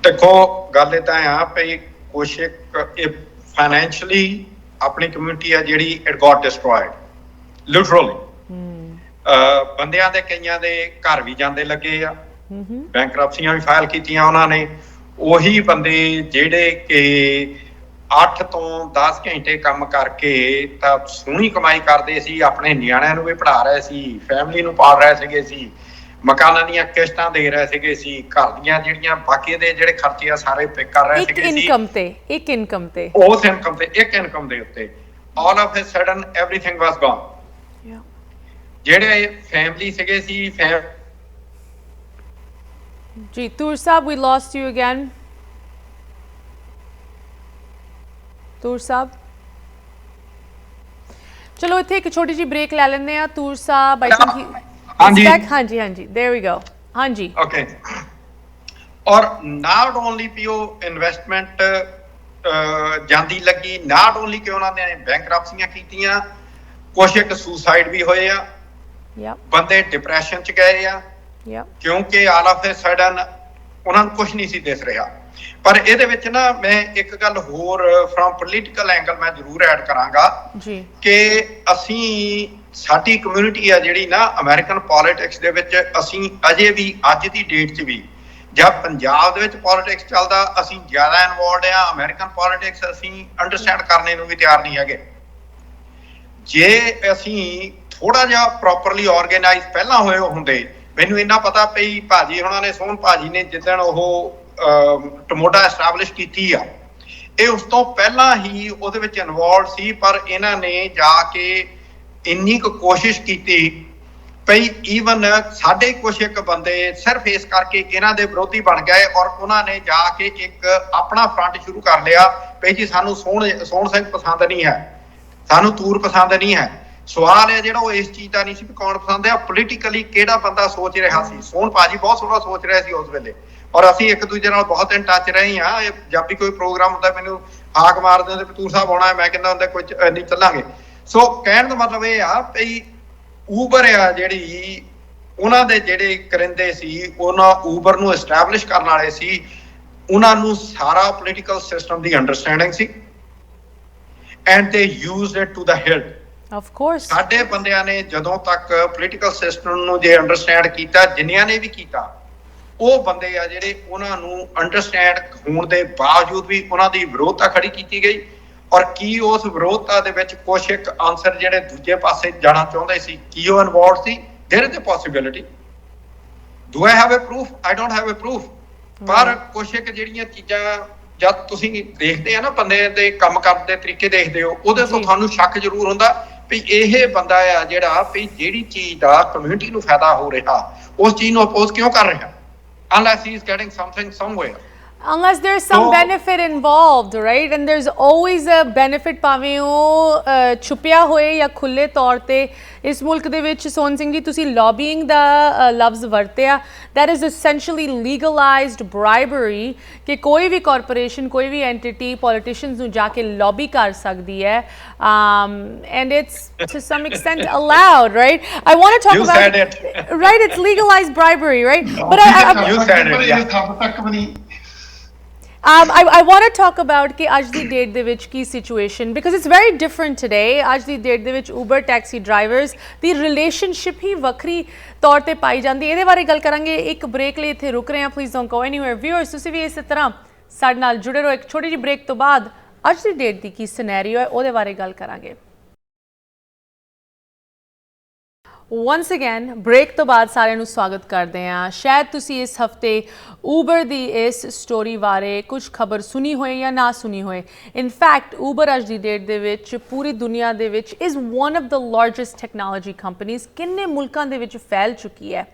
ਦੇਖੋ ਗੱਲ ਇਹ ਤਾਂ ਆ ਪਈ ਕੁਛ ਇਹ ਫਾਈਨੈਂਸ਼ਲੀ ਆਪਣੀ ਕਮਿਊਨਿਟੀ ਆ ਜਿਹੜੀ ਇਟ ਗॉट ਡਿਸਟਰੋਇਡ ਲਿਟਰਲੀ। ਬੰਦਿਆਂ ਦੇ ਕਈਆਂ ਦੇ ਘਰ ਵੀ ਜਾਂਦੇ ਲੱਗੇ ਆ, ਬੈਂਕਰਪਸੀਆਂ ਵੀ ਫਾਈਲ ਕੀਤੀਆਂ ਉਹਨਾਂ ਨੇ। ਉਹੀ ਬੰਦੇ ਜਿਹੜੇ ਕਿ 8 ਤੋਂ 10 ਘੰਟੇ ਕੰਮ ਕਰਕੇ ਤਾਂ ਸੋਹਣੀ ਕਮਾਈ ਕਰਦੇ ਸੀ, ਆਪਣੇ ਨਿਆਣਿਆਂ ਨੂੰ ਵੀ ਪੜ੍ਹਾ ਰਹੇ ਸੀ, ਫੈਮਿਲੀ ਨੂੰ ਪਾਲ ਰਹੇ ਸੀਗੇ ਸੀ, ਮਕਾਨਾਂ ਦੀਆਂ ਕਿਸ਼ਤਾਂ ਦੇ ਰਹੇ ਸੀਗੇ ਸੀ, ਘਰ ਦੀਆਂ ਜਿਹੜੀਆਂ ਬਾਕੀ ਦੇ ਜਿਹੜੇ ਖਰਚੇ ਆ ਸਾਰੇ ਪੇ ਕਰ ਰਹੇ ਸੀਗੇ ਸੀ ਇੱਕ ਇਨਕਮ ਤੇ ਉਸ ਇਨਕਮ ਤੇ ਇੱਕ ਇਨਕਮ ਦੇ ਉੱਤੇ all of a sudden everything was gone. ਜਿਹੜੇ ਫੈਮਿਲੀ ਸੀਗੇ ਸੀ ਜੀ Toor Sahib we lost you again. Toor Sahib ਚਲੋ ਇੱਥੇ ਇੱਕ ਛੋਟੀ ਜਿਹੀ ਬ੍ਰੇਕ ਲੈ ਲੈਂਦੇ ਆ। ਤੂਰ ਸਾਹਿਬ ਆਈ ਥਿੰਕ ਹਾਂਜੀ ਹਾਂਜੀ देयर वी गो ਹਾਂਜੀ ਓਕੇ। ਔਰ ਨਾਟ ਓਨਲੀ ਪੀਓ ਇਨਵੈਸਟਮੈਂਟ ਜਾਂਦੀ ਲੱਗੀ, ਨਾਟ ਓਨਲੀ ਕਿ ਉਹਨਾਂ ਨੇ ਬੈਂਕਰਪਸੀਆਂ ਕੀਤੀਆਂ, ਕੁਛ ਇੱਕ ਸੁਸਾਈਡ ਵੀ ਹੋਏ ਆ, ਬੰਦੇ ਡਿਪਰੈਸ਼ਨ ਚ ਗਏ ਆ ਕਿਉਂਕਿ ਆਲ ਆਫ ਅ ਸਡਨ ਉਹਨਾਂ ਨੂੰ ਕੁਝ ਨਹੀਂ ਸੀ ਦਿਸ ਰਿਹਾ। ਪਰ ਇਹਦੇ ਵਿੱਚ ਨਾ ਮੈਂ ਇੱਕ ਗੱਲ ਹੋਰ ਫਰਮ ਪੋਲੀਟੀਕਲ ਐਂਗਲ ਮੈਂ ਜ਼ਰੂਰ ਐਡ ਕਰਾਂਗਾ ਕਿ ਅਸੀਂ ਸਾਡੀ ਕਮਿਊਨਿਟੀ ਆ ਜਿਹੜੀ ਨਾ ਅਮਰੀਕਨ ਪੋਲਿਟਿਕਸ ਦੇ ਵਿੱਚ ਅਸੀਂ ਅਜੇ ਵੀ ਅੱਜ ਦੀ ਡੇਟ 'ਚ ਵੀ ਜਦ ਪੰਜਾਬ ਦੇ ਵਿੱਚ ਪੋਲਿਟਿਕਸ ਚੱਲਦਾ ਅਸੀਂ ਜ਼ਿਆਦਾ ਇਨਵੋਲਡ ਆ। ਅਮਰੀਕਨ ਪੋਲਿਟਿਕਸ ਅਸੀਂ ਅੰਡਰਸਟੈਂਡ ਕਰਨੇ ਨੂੰ ਵੀ ਤਿਆਰ ਨਹੀਂ ਹੈਗੇ। ਜੇ ਅਸੀਂ ਥੋੜਾ ਜਿਹਾ ਪ੍ਰੋਪਰਲੀ ਆਰਗੇਨਾਈਜ਼ ਪਹਿਲਾਂ ਹੋਏ ਹੁੰਦੇ, ਮੈਨੂੰ ਇੰਨਾ ਪਤਾ ਪਈ ਭਾਜੀ ਉਹਨਾਂ ਨੇ ਸੋਹਣ ਭਾਜੀ ਨੇ ਜਿੱਦਣ ਉਹ ਟਮੋਟਾ ਐਸਟੈਬਲਿਸ਼ ਕੀਤੀ ਆ, ਇਹ ਉਸ ਤੋਂ ਪਹਿਲਾਂ ਹੀ ਉਹਦੇ ਵਿੱਚ ਇਨਵੋਲਵ ਸੀ। ਪਰ ਇਹਨਾਂ ਨੇ ਜਾ ਕੇ ਇੰਨੀ ਕੁ ਕੋਸ਼ਿਸ਼ ਕੀਤੀ ਪਈ, ਈਵਨ ਸਾਡੇ ਕੁਛ ਇੱਕ ਬੰਦੇ ਸਿਰਫ ਇਸ ਕਰਕੇ ਇਹਨਾਂ ਦੇ ਵਿਰੋਧੀ ਬਣ ਗਏ ਔਰ ਉਹਨਾਂ ਨੇ ਜਾ ਕੇ ਇੱਕ ਆਪਣਾ ਫਰੰਟ ਸ਼ੁਰੂ ਕਰ ਲਿਆ ਪਈ ਜੀ ਸਾਨੂੰ ਸੋਹਣ ਸਿੰਘ ਪਸੰਦ ਨਹੀਂ ਹੈ, ਸਾਨੂੰ ਤੂਰ ਪਸੰਦ ਨਹੀਂ ਹੈ। ਸਵਾਲ ਹੈ ਜਿਹੜਾ ਉਹ ਇਸ ਚੀਜ਼ ਦਾ ਨਹੀਂ ਸੀ ਵੀ ਕੌਣ ਪਸੰਦ ਹੈ, ਪੋਲੀਟੀਕਲੀ ਕਿਹੜਾ ਬੰਦਾ ਸੋਚ ਰਿਹਾ ਸੀ। ਸੋਹਣ ਭਾਜੀ ਬਹੁਤ ਸੋਹਣਾ ਸੋਚ ਰਿਹਾ ਸੀ ਉਸ ਵੇਲੇ ਔਰ ਅਸੀਂ ਇੱਕ ਦੂਜੇ ਨਾਲ ਬਹੁਤ ਇਨ ਟੱਚ ਰਹੇ ਹਾਂ। ਜਦ ਵੀ ਕੋਈ ਪ੍ਰੋਗਰਾਮ ਹੁੰਦਾ ਮੈਨੂੰ ਹਾਕ ਮਾਰਦੇ ਹੁੰਦੇ ਤੂਰ ਸਾਹਿਬ ਆਉਣਾ, ਮੈਂ ਕਹਿੰਦਾ ਹੁੰਦਾ ਕੋਈ ਨਹੀਂ ਚੱਲਾਂਗੇ। ਸੋ ਕਹਿਣ ਦਾ ਮਤਲਬ ਇਹ ਆ ਵੀ ਊਬਰ ਆ ਜਿਹੜੀ ਉਹਨਾਂ ਦੇ ਜਿਹੜੇ ਕਰਿੰਦੇ ਸੀ, ਉਹਨਾਂ ਊਬਰ ਨੂੰ ਐਸਟੈਬਲਿਸ਼ ਕਰਨ ਵਾਲੇ ਸੀ, ਉਹਨਾਂ ਨੂੰ ਸਾਰਾ ਪੋਲੀਟੀਕਲ ਸਿਸਟਮ ਦੀ ਅੰਡਰਸਟੈਂਡਿੰਗ ਸੀ and they used it to the hilt. Of course ਸਾਡੇ ਬੰਦਿਆਂ ਨੇ ਜਦੋਂ ਤੱਕ ਪੋਲੀਟੀਕਲ ਸਿਸਟਮ ਨੂੰ ਜੇ ਅੰਡਰਸਟੈਂਡ ਕੀਤਾ, ਜਿੰਨਿਆਂ ਨੇ ਵੀ ਕੀਤਾ, ਉਹ ਬੰਦੇ ਆ ਜਿਹੜੇ ਉਹਨਾਂ ਨੂੰ ਅੰਡਰਸਟੈਂਡ ਹੋਣ ਦੇ ਬਾਵਜੂਦ ਵੀ ਉਹਨਾਂ ਦੀ ਵਿਰੋਧਤਾ ਖੜੀ ਕੀਤੀ ਗਈ। ਔਰ ਕੀ ਉਸ ਵਿਰੋਧਤਾ ਦੇ ਵਿੱਚ ਕੁਛ ਇੱਕ ਆਨਸਰ ਜਿਹੜੇ ਦੂਜੇ ਪਾਸੇ ਜਾਣਾ ਚਾਹੁੰਦੇ ਸੀ, ਕੀ ਉਹ ਇਨਵੋਲਵਡ ਸੀ? There is a possibility. Do I have a proof? I don't have a proof. ਪਰ ਕੁਛ ਇੱਕ ਜਿਹੜੀਆਂ ਚੀਜ਼ਾਂ ਜਦ ਤੁਸੀਂ ਦੇਖਦੇ ਆ ਨਾ, ਬੰਦੇ ਦੇ ਕੰਮ ਕਰਨ ਦੇ ਤਰੀਕੇ ਦੇਖਦੇ ਹੋ, ਉਹਦੇ ਤੋਂ ਤੁਹਾਨੂੰ ਸ਼ੱਕ ਜ਼ਰੂਰ ਹੁੰਦਾ ਵੀ ਇਹ ਬੰਦਾ ਆ ਜਿਹੜਾ ਵੀ ਜਿਹੜੀ ਚੀਜ਼ ਦਾ ਕਮਿਊਨਿਟੀ ਨੂੰ ਫਾਇਦਾ ਹੋ ਰਿਹਾ ਉਸ ਚੀਜ਼ ਨੂੰ ਅਪੋਜ਼ ਕਿਉਂ ਕਰ ਰਿਹਾ, unless he is getting something somewhere, unless there's some benefit involved, right? And there's always a benefit ਭਾਵੇਂ ਉਹ ਛੁਪਿਆ ਹੋਏ ਜਾਂ ਖੁੱਲੇ ਤੌਰ ਤੇ। ਇਸ ਮੁਲਕ ਦੇ ਵਿੱਚ ਸੋਹਣ ਸਿੰਘ ਜੀ ਤੁਸੀਂ ਲੌਬੀਇੰਗ ਦਾ ਲਫ਼ਜ਼ ਵਰਤਿਆ, that is essentially legalized bribery ਕਿ ਕੋਈ ਵੀ ਕਾਰਪੋਰੇਸ਼ਨ, ਕੋਈ ਵੀ ਐਂਟੀਟੀ ਪੋਲੀਟੀਸ਼ੀਅਨਸ ਨੂੰ ਜਾ ਕੇ ਲੌਬੀ ਕਰ ਸਕਦੀ ਹੈ and it's to some extent allowed, right? I want to talk you about said it. right, it's legalized bribery, right? But you said it, yeah. I want to talk about कि आज दी date दे विच की situation, because it's very different today. आज दी date दे विच Uber taxi drivers दी relationship ही वक्री तौर ते पाई जाती। ਇਹਦੇ ਬਾਰੇ ਗੱਲ ਕਰਾਂਗੇ। ਇੱਕ ਬ੍ਰੇਕ ਲਈ ਇੱਥੇ ਰੁਕ ਰਹੇ ਹਾਂ। Please don't go anywhere. Viewers ਤੁਸੀਂ ਵੀ ਇਸੇ ਤਰ੍ਹਾਂ ਸਾਡੇ ਨਾਲ ਜੁੜੇ ਰਹੋ। ਇੱਕ ਛੋਟੀ ਜਿਹੀ ਬ੍ਰੇਕ ਤੋਂ ਬਾਅਦ ਅੱਜ ਦੀ ਡੇਟ ਦੀ ਕੀ ਸਿਨੈਰੀਓ ਹੈ ਉਹਦੇ ਬਾਰੇ ਗੱਲ ਕਰਾਂਗੇ। once again break ਤੋਂ ਬਾਅਦ ਸਾਰਿਆਂ ਨੂੰ ਸਵਾਗਤ ਕਰਦੇ ਹਾਂ। ਸ਼ਾਇਦ ਤੁਸੀਂ ਇਸ ਹਫਤੇ Uber ਦੀ ਇਸ ਸਟੋਰੀ ਬਾਰੇ ਕੁਝ ਖਬਰ ਸੁਣੀ ਹੋਏ ਜਾਂ ਨਾ ਸੁਣੀ ਹੋਏ। ਇਨ ਫੈਕਟ Uber ਅੱਜ ਦੀ ਡੇਟ ਦੇ ਵਿੱਚ ਪੂਰੀ ਦੁਨੀਆ ਦੇ ਵਿੱਚ is one of the largest technology companies, ਕਿੰਨੇ ਮੁਲਕਾਂ ਦੇ ਵਿੱਚ ਫੈਲ ਚੁੱਕੀ ਹੈ।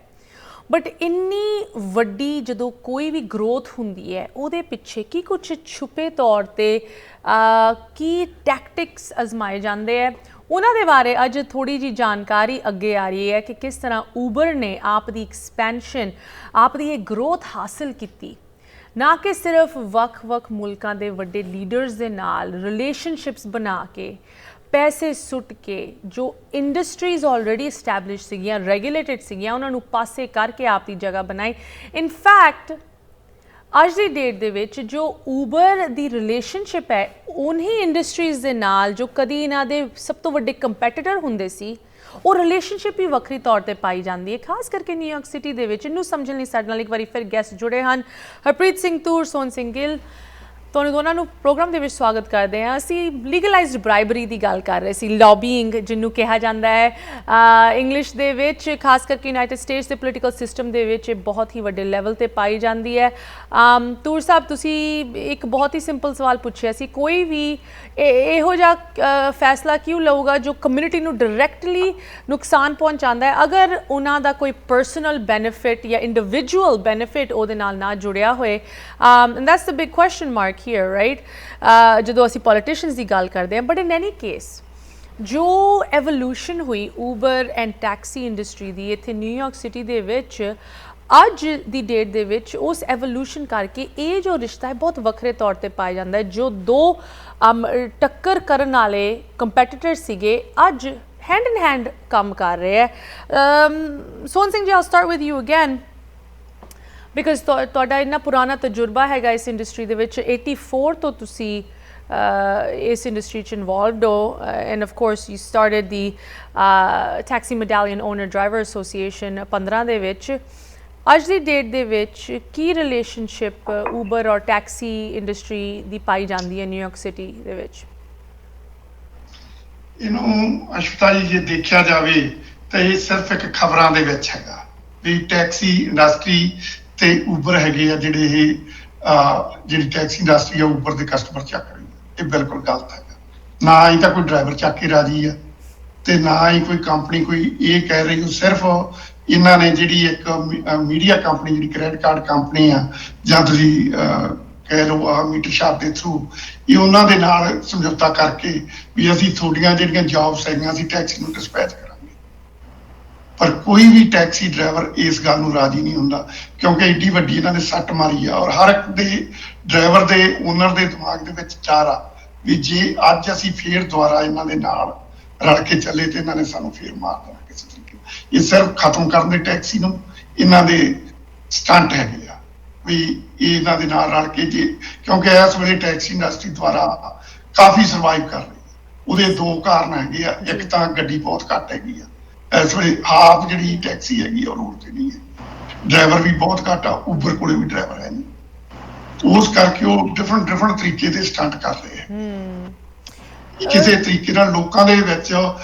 ਬਟ ਇੰਨੀ ਵੱਡੀ ਜਦੋਂ ਕੋਈ ਵੀ ਗਰੋਥ ਹੁੰਦੀ ਹੈ ਉਹਦੇ ਪਿੱਛੇ ਕੀ ਕੁਝ ਛੁਪੇ ਤੌਰ ਤੇ ਕੀ ਟੈਕਟਿਕਸ ਅਜ਼ਮਾਏ ਜਾਂਦੇ ਹੈ, ਉਹਨਾਂ ਦੇ ਬਾਰੇ ਅੱਜ ਥੋੜੀ ਜੀ ਜਾਣਕਾਰੀ ਅੱਗੇ ਆ ਰਹੀ ਹੈ ਕਿ ਕਿਸ ਤਰ੍ਹਾਂ Uber ਨੇ ਆਪ ਦੀ ਐਕਸਪੈਂਸ਼ਨ, ਆਪ ਦੀ ਇਹ ਗਰੋਥ ਹਾਸਲ ਕੀਤੀ, ਨਾ ਕਿ ਸਿਰਫ ਵੱਖ-ਵੱਖ ਮੁਲਕਾਂ ਦੇ ਵੱਡੇ ਲੀਡਰਸ ਦੇ ਨਾਲ ਰਿਲੇਸ਼ਨਸ਼ਿਪਸ ਬਣਾ ਕੇ, ਪੈਸੇ ਸੁੱਟ ਕੇ, ਜੋ ਇੰਡਸਟਰੀਜ਼ ਆਲਰੇਡੀ ਐਸਟੈਬਲਿਸ਼ ਸੀਗੀਆਂ, ਰੈਗੂਲੇਟਡ ਸੀਗੀਆਂ, ਉਹਨਾਂ ਨੂੰ ਪਾਸੇ ਕਰਕੇ ਆਪ ਦੀ ਜਗ੍ਹਾ ਬਣਾਈ। ਇਨ ਫੈਕਟ ਅੱਜ ਦੀ ਡੇਟ ਦੇ ਵਿੱਚ ਜੋ ਊਬਰ ਦੀ ਰਿਲੇਸ਼ਨਸ਼ਿਪ ਹੈ ਉਨ੍ਹੀਂ ਇੰਡਸਟਰੀਜ਼ ਦੇ ਨਾਲ ਜੋ ਕਦੀ ਇਹਨਾਂ ਦੇ ਸਭ ਤੋਂ ਵੱਡੇ ਕੰਪੀਟੀਟਰ ਹੁੰਦੇ ਸੀ, ਉਹ ਰਿਲੇਸ਼ਨਸ਼ਿਪ ਹੀ ਵੱਖਰੀ ਤੌਰ ਤੇ ਪਾਈ ਜਾਂਦੀ ਹੈ, ਖਾਸ ਕਰਕੇ ਨਿਊਯਾਰਕ ਸਿਟੀ ਦੇ ਵਿੱਚ। ਇਹਨੂੰ ਸਮਝਣ ਲਈ ਸਾਡੇ ਨਾਲ ਇੱਕ ਵਾਰੀ ਫਿਰ ਗੈਸਟ ਜੁੜੇ ਹਨ। ਹਰਪ੍ਰੀਤ ਸਿੰਘ ਤੂਰ, ਸੋਹਣ ਸਿੰਘ ਗਿੱਲ, ਤੁਹਾਨੂੰ ਦੋਨਾਂ ਨੂੰ ਪ੍ਰੋਗਰਾਮ ਦੇ ਵਿੱਚ ਸਵਾਗਤ ਕਰਦੇ ਹਾਂ। ਅਸੀਂ ਲੀਗਲਾਈਜ਼ਡ ਬ੍ਰਾਈਬਰੀ ਦੀ ਗੱਲ ਕਰ ਰਹੇ ਸੀ, ਲੌਬੀਇੰਗ ਜਿਹਨੂੰ ਕਿਹਾ ਜਾਂਦਾ ਹੈ ਇੰਗਲਿਸ਼ ਦੇ ਵਿੱਚ, ਖਾਸ ਕਰਕੇ ਯੂਨਾਈਟਿਡ ਸਟੇਟਸ ਦੇ ਪੋਲੀਟੀਕਲ ਸਿਸਟਮ ਦੇ ਵਿੱਚ ਇਹ ਬਹੁਤ ਹੀ ਵੱਡੇ ਲੈਵਲ ਤੇ ਪਾਈ ਜਾਂਦੀ ਹੈ। ਤੂਰ ਸਾਹਿਬ, ਤੁਸੀਂ ਇੱਕ ਬਹੁਤ ਹੀ ਸਿੰਪਲ ਸਵਾਲ ਪੁੱਛਿਆ ਸੀ, ਕੋਈ ਵੀ ਇਹੋ ਜਿਹਾ ਫੈਸਲਾ ਕਿਉਂ ਲਊਗਾ ਜੋ ਕਮਿਊਨਿਟੀ ਨੂੰ ਡਾਇਰੈਕਟਲੀ ਨੁਕਸਾਨ ਪਹੁੰਚਾਉਂਦਾ ਹੈ, ਅਗਰ ਉਹਨਾਂ ਦਾ ਕੋਈ ਪਰਸਨਲ ਬੈਨੀਫਿਟ ਜਾਂ ਇੰਡੀਵਿਜੂਅਲ ਬੈਨੀਫਿਟ ਉਹਦੇ ਨਾਲ ਨਾ ਜੁੜਿਆ ਹੋਏ। That's the big question mark here, right? ਜਦੋਂ ਅਸੀਂ ਪੋਲੀਟੀਸ਼ੀਅਨਸ ਦੀ ਗੱਲ ਕਰਦੇ ਹਾਂ, ਬਟ ਇਨ ਐਨੀ ਕੇਸ ਜੋ ਐਵੋਲੂਸ਼ਨ ਹੋਈ ਊਬਰ ਐਂਡ ਟੈਕਸੀ ਇੰਡਸਟਰੀ ਦੀ ਇੱਥੇ ਨਿਊਯਾਰਕ ਸਿਟੀ ਦੇ ਵਿੱਚ ਅੱਜ ਦੀ ਡੇਟ ਦੇ ਵਿੱਚ, ਉਸ ਐਵੋਲੂਸ਼ਨ ਕਰਕੇ ਇਹ ਜੋ ਰਿਸ਼ਤਾ ਹੈ ਬਹੁਤ ਵੱਖਰੇ ਤੌਰ ਤੇ ਪਾਇਆ ਜਾਂਦਾ ਹੈ। ਜੋ ਦੋ ਟੱਕਰ ਕਰਨ ਵਾਲੇ ਕੰਪੀਟੀਟਰ ਸੀਗੇ, ਅੱਜ ਹੈਂਡ ਇਨ ਹੈਂਡ ਕੰਮ ਕਰ ਰਹੇ ਹੈ। Sohan Singh ji, I'll start with you again, because ਤੁਹਾਡਾ ਇੰਨਾ ਪੁਰਾਣਾ ਤਜਰਬਾ ਹੈਗਾ ਇਸ ਇੰਡਸਟਰੀ ਦੇ ਵਿੱਚ। 84 ਤੋਂ ਤੁਸੀਂ ਇਸ ਇੰਡਸਟਰੀ 'ਚ ਇਨਵੋਲਵਡ ਹੋ, end of course you started the taxi medallion owner driver association 15 ਦੇ ਵਿੱਚ। ਅੱਜ ਦੀ ਡੇਟ ਦੇ ਵਿੱਚ ਕੀ ਰਿਲੇਸ਼ਨਸ਼ਿਪ ਊਬਰ ਔਰ ਟੈਕਸੀ ਇੰਡਸਟਰੀ ਦੀ ਪਾਈ ਜਾਂਦੀ ਹੈ ਨਿਊਯਾਰਕ ਸਿਟੀ ਦੇ ਵਿੱਚ? ਇਹਨੂੰ ਅਸ਼ਵਤਾ ਜੀ ਜੇ ਦੇਖਿਆ ਜਾਵੇ ਤਾਂ ਇਹ ਸਿਰਫ ਇੱਕ ਖਬਰਾਂ ਦੇ ਵਿੱਚ ਹੈਗਾ ਵੀ ਟੈਕਸੀ ਇੰਡਸਟਰੀ ਤੇ ਊਬਰ ਹੈਗੇ ਆ ਜਿਹੜੇ ਇਹ ਜਿਹੜੀ ਟੈਕਸੀ ਇੰਡਸਟਰੀ ਆ ਊਬਰ ਦੇ ਕਸਟਮਰ ਚੱਕ ਰਹੀ ਹੈ। ਇਹ ਬਿਲਕੁਲ ਗਲਤ ਹੈਗਾ। ਨਾ ਹੀ ਤਾਂ ਕੋਈ ਡਰਾਈਵਰ ਚੱਕ ਕੇ ਰਾਜੀ ਆ ਤੇ ਨਾ ਹੀ ਕੋਈ ਕੰਪਨੀ ਕੋਈ ਇਹ ਕਹਿ ਰਹੀ। ਸਿਰਫ ਇਹਨਾਂ ਨੇ ਜਿਹੜੀ ਇੱਕ ਮੀਡੀਆ ਕੰਪਨੀ, ਜਿਹੜੀ ਕ੍ਰੈਡਿਟ ਕਾਰਡ ਕੰਪਨੀ ਆ, ਜਾਂ ਤੁਸੀਂ ਕਹਿ ਲਓ ਆ ਮੀਟਰ ਸ਼ਾਪ ਦੇ ਥਰੂ, ਇਹ ਉਹਨਾਂ ਦੇ ਨਾਲ ਸਮਝੌਤਾ ਕਰਕੇ ਵੀ ਅਸੀਂ ਤੁਹਾਡੀਆਂ ਜਿਹੜੀਆਂ ਜੌਬਸ ਹੈਗੀਆਂ ਅਸੀਂ ਟੈਕਸੀ ਨੂੰ ਡਿਸਪੈਚ ਕਰਾਂਗੇ। ਪਰ ਕੋਈ ਵੀ ਟੈਕਸੀ ਡਰਾਈਵਰ ਇਸ ਗੱਲ ਨੂੰ ਰਾਜੀ ਨਹੀਂ ਹੁੰਦਾ, ਕਿਉਂਕਿ ਏਡੀ ਵੱਡੀ ਇਹਨਾਂ ਨੇ ਸੱਟ ਮਾਰੀ ਆ। ਔਰ ਹਰ ਇੱਕ ਦੇ ਡਰਾਈਵਰ ਦੇ ਓਨਰ ਦੇ ਦਿਮਾਗ ਦੇ ਵਿੱਚ ਚਾਰ ਆ ਵੀ ਜੇ ਅੱਜ ਅਸੀਂ ਫੇਰ ਦੁਬਾਰਾ ਇਹਨਾਂ ਦੇ ਨਾਲ ਰਲ ਕੇ ਚੱਲੇ ਤੇ ਇਹਨਾਂ ਨੇ ਸਾਨੂੰ ਫੇਰ ਮਾਰ ਦੇਣਾ ਕਿਸੇ ਤਰੀਕੇ। ਇਹ ਸਿਰਫ ਖਤਮ ਕਰਨ ਦੇ ਟੈਕਸੀ ਨੂੰ ਇਹਨਾਂ ਦੇ ਸਟੰਟ ਹੈਗੇ ਆ ਵੀ ਇਹਨਾਂ ਦੇ ਨਾਲ ਰਲ ਕੇ, ਜੇ ਕਿਉਂਕਿ ਇਸ ਵੇਲੇ ਟੈਕਸੀ ਇੰਡਸਟਰੀ ਦੁਆਰਾ ਕਾਫੀ ਸਰਵਾਈਵ ਕਰ ਰਹੀ ਹੈ। ਉਹਦੇ ਦੋ ਕਾਰਨ ਹੈਗੇ ਆ। ਇੱਕ ਤਾਂ ਗੱਡੀ ਬਹੁਤ ਘੱਟ ਹੈਗੀ ਆ ਇਸ ਵੇਲੇ, ਆਪ ਜਿਹੜੀ ਟੈਕਸੀ ਹੈਗੀ ਉਹ ਰੋਡ ਤੇ ਨਹੀਂ ਹੈ, ਡਰਾਈਵਰ ਵੀ ਬਹੁਤ ਘੱਟ ਆ, ਊਬਰ ਕੋਲੇ ਵੀ ਡਰਾਈਵਰ ਹੈ ਨਹੀਂ। ਉਸ ਕਰਕੇ ਉਹ ਡਿਫਰੈਂਟ ਤਰੀਕੇ ਦੇ ਸਟੰਟ ਕਰ ਰਹੇ ਆ। ਕਿਸੇ ਤਰੀਕੇ ਨਾਲ ਲੋਕਾਂ ਦੇ ਵਿੱਚ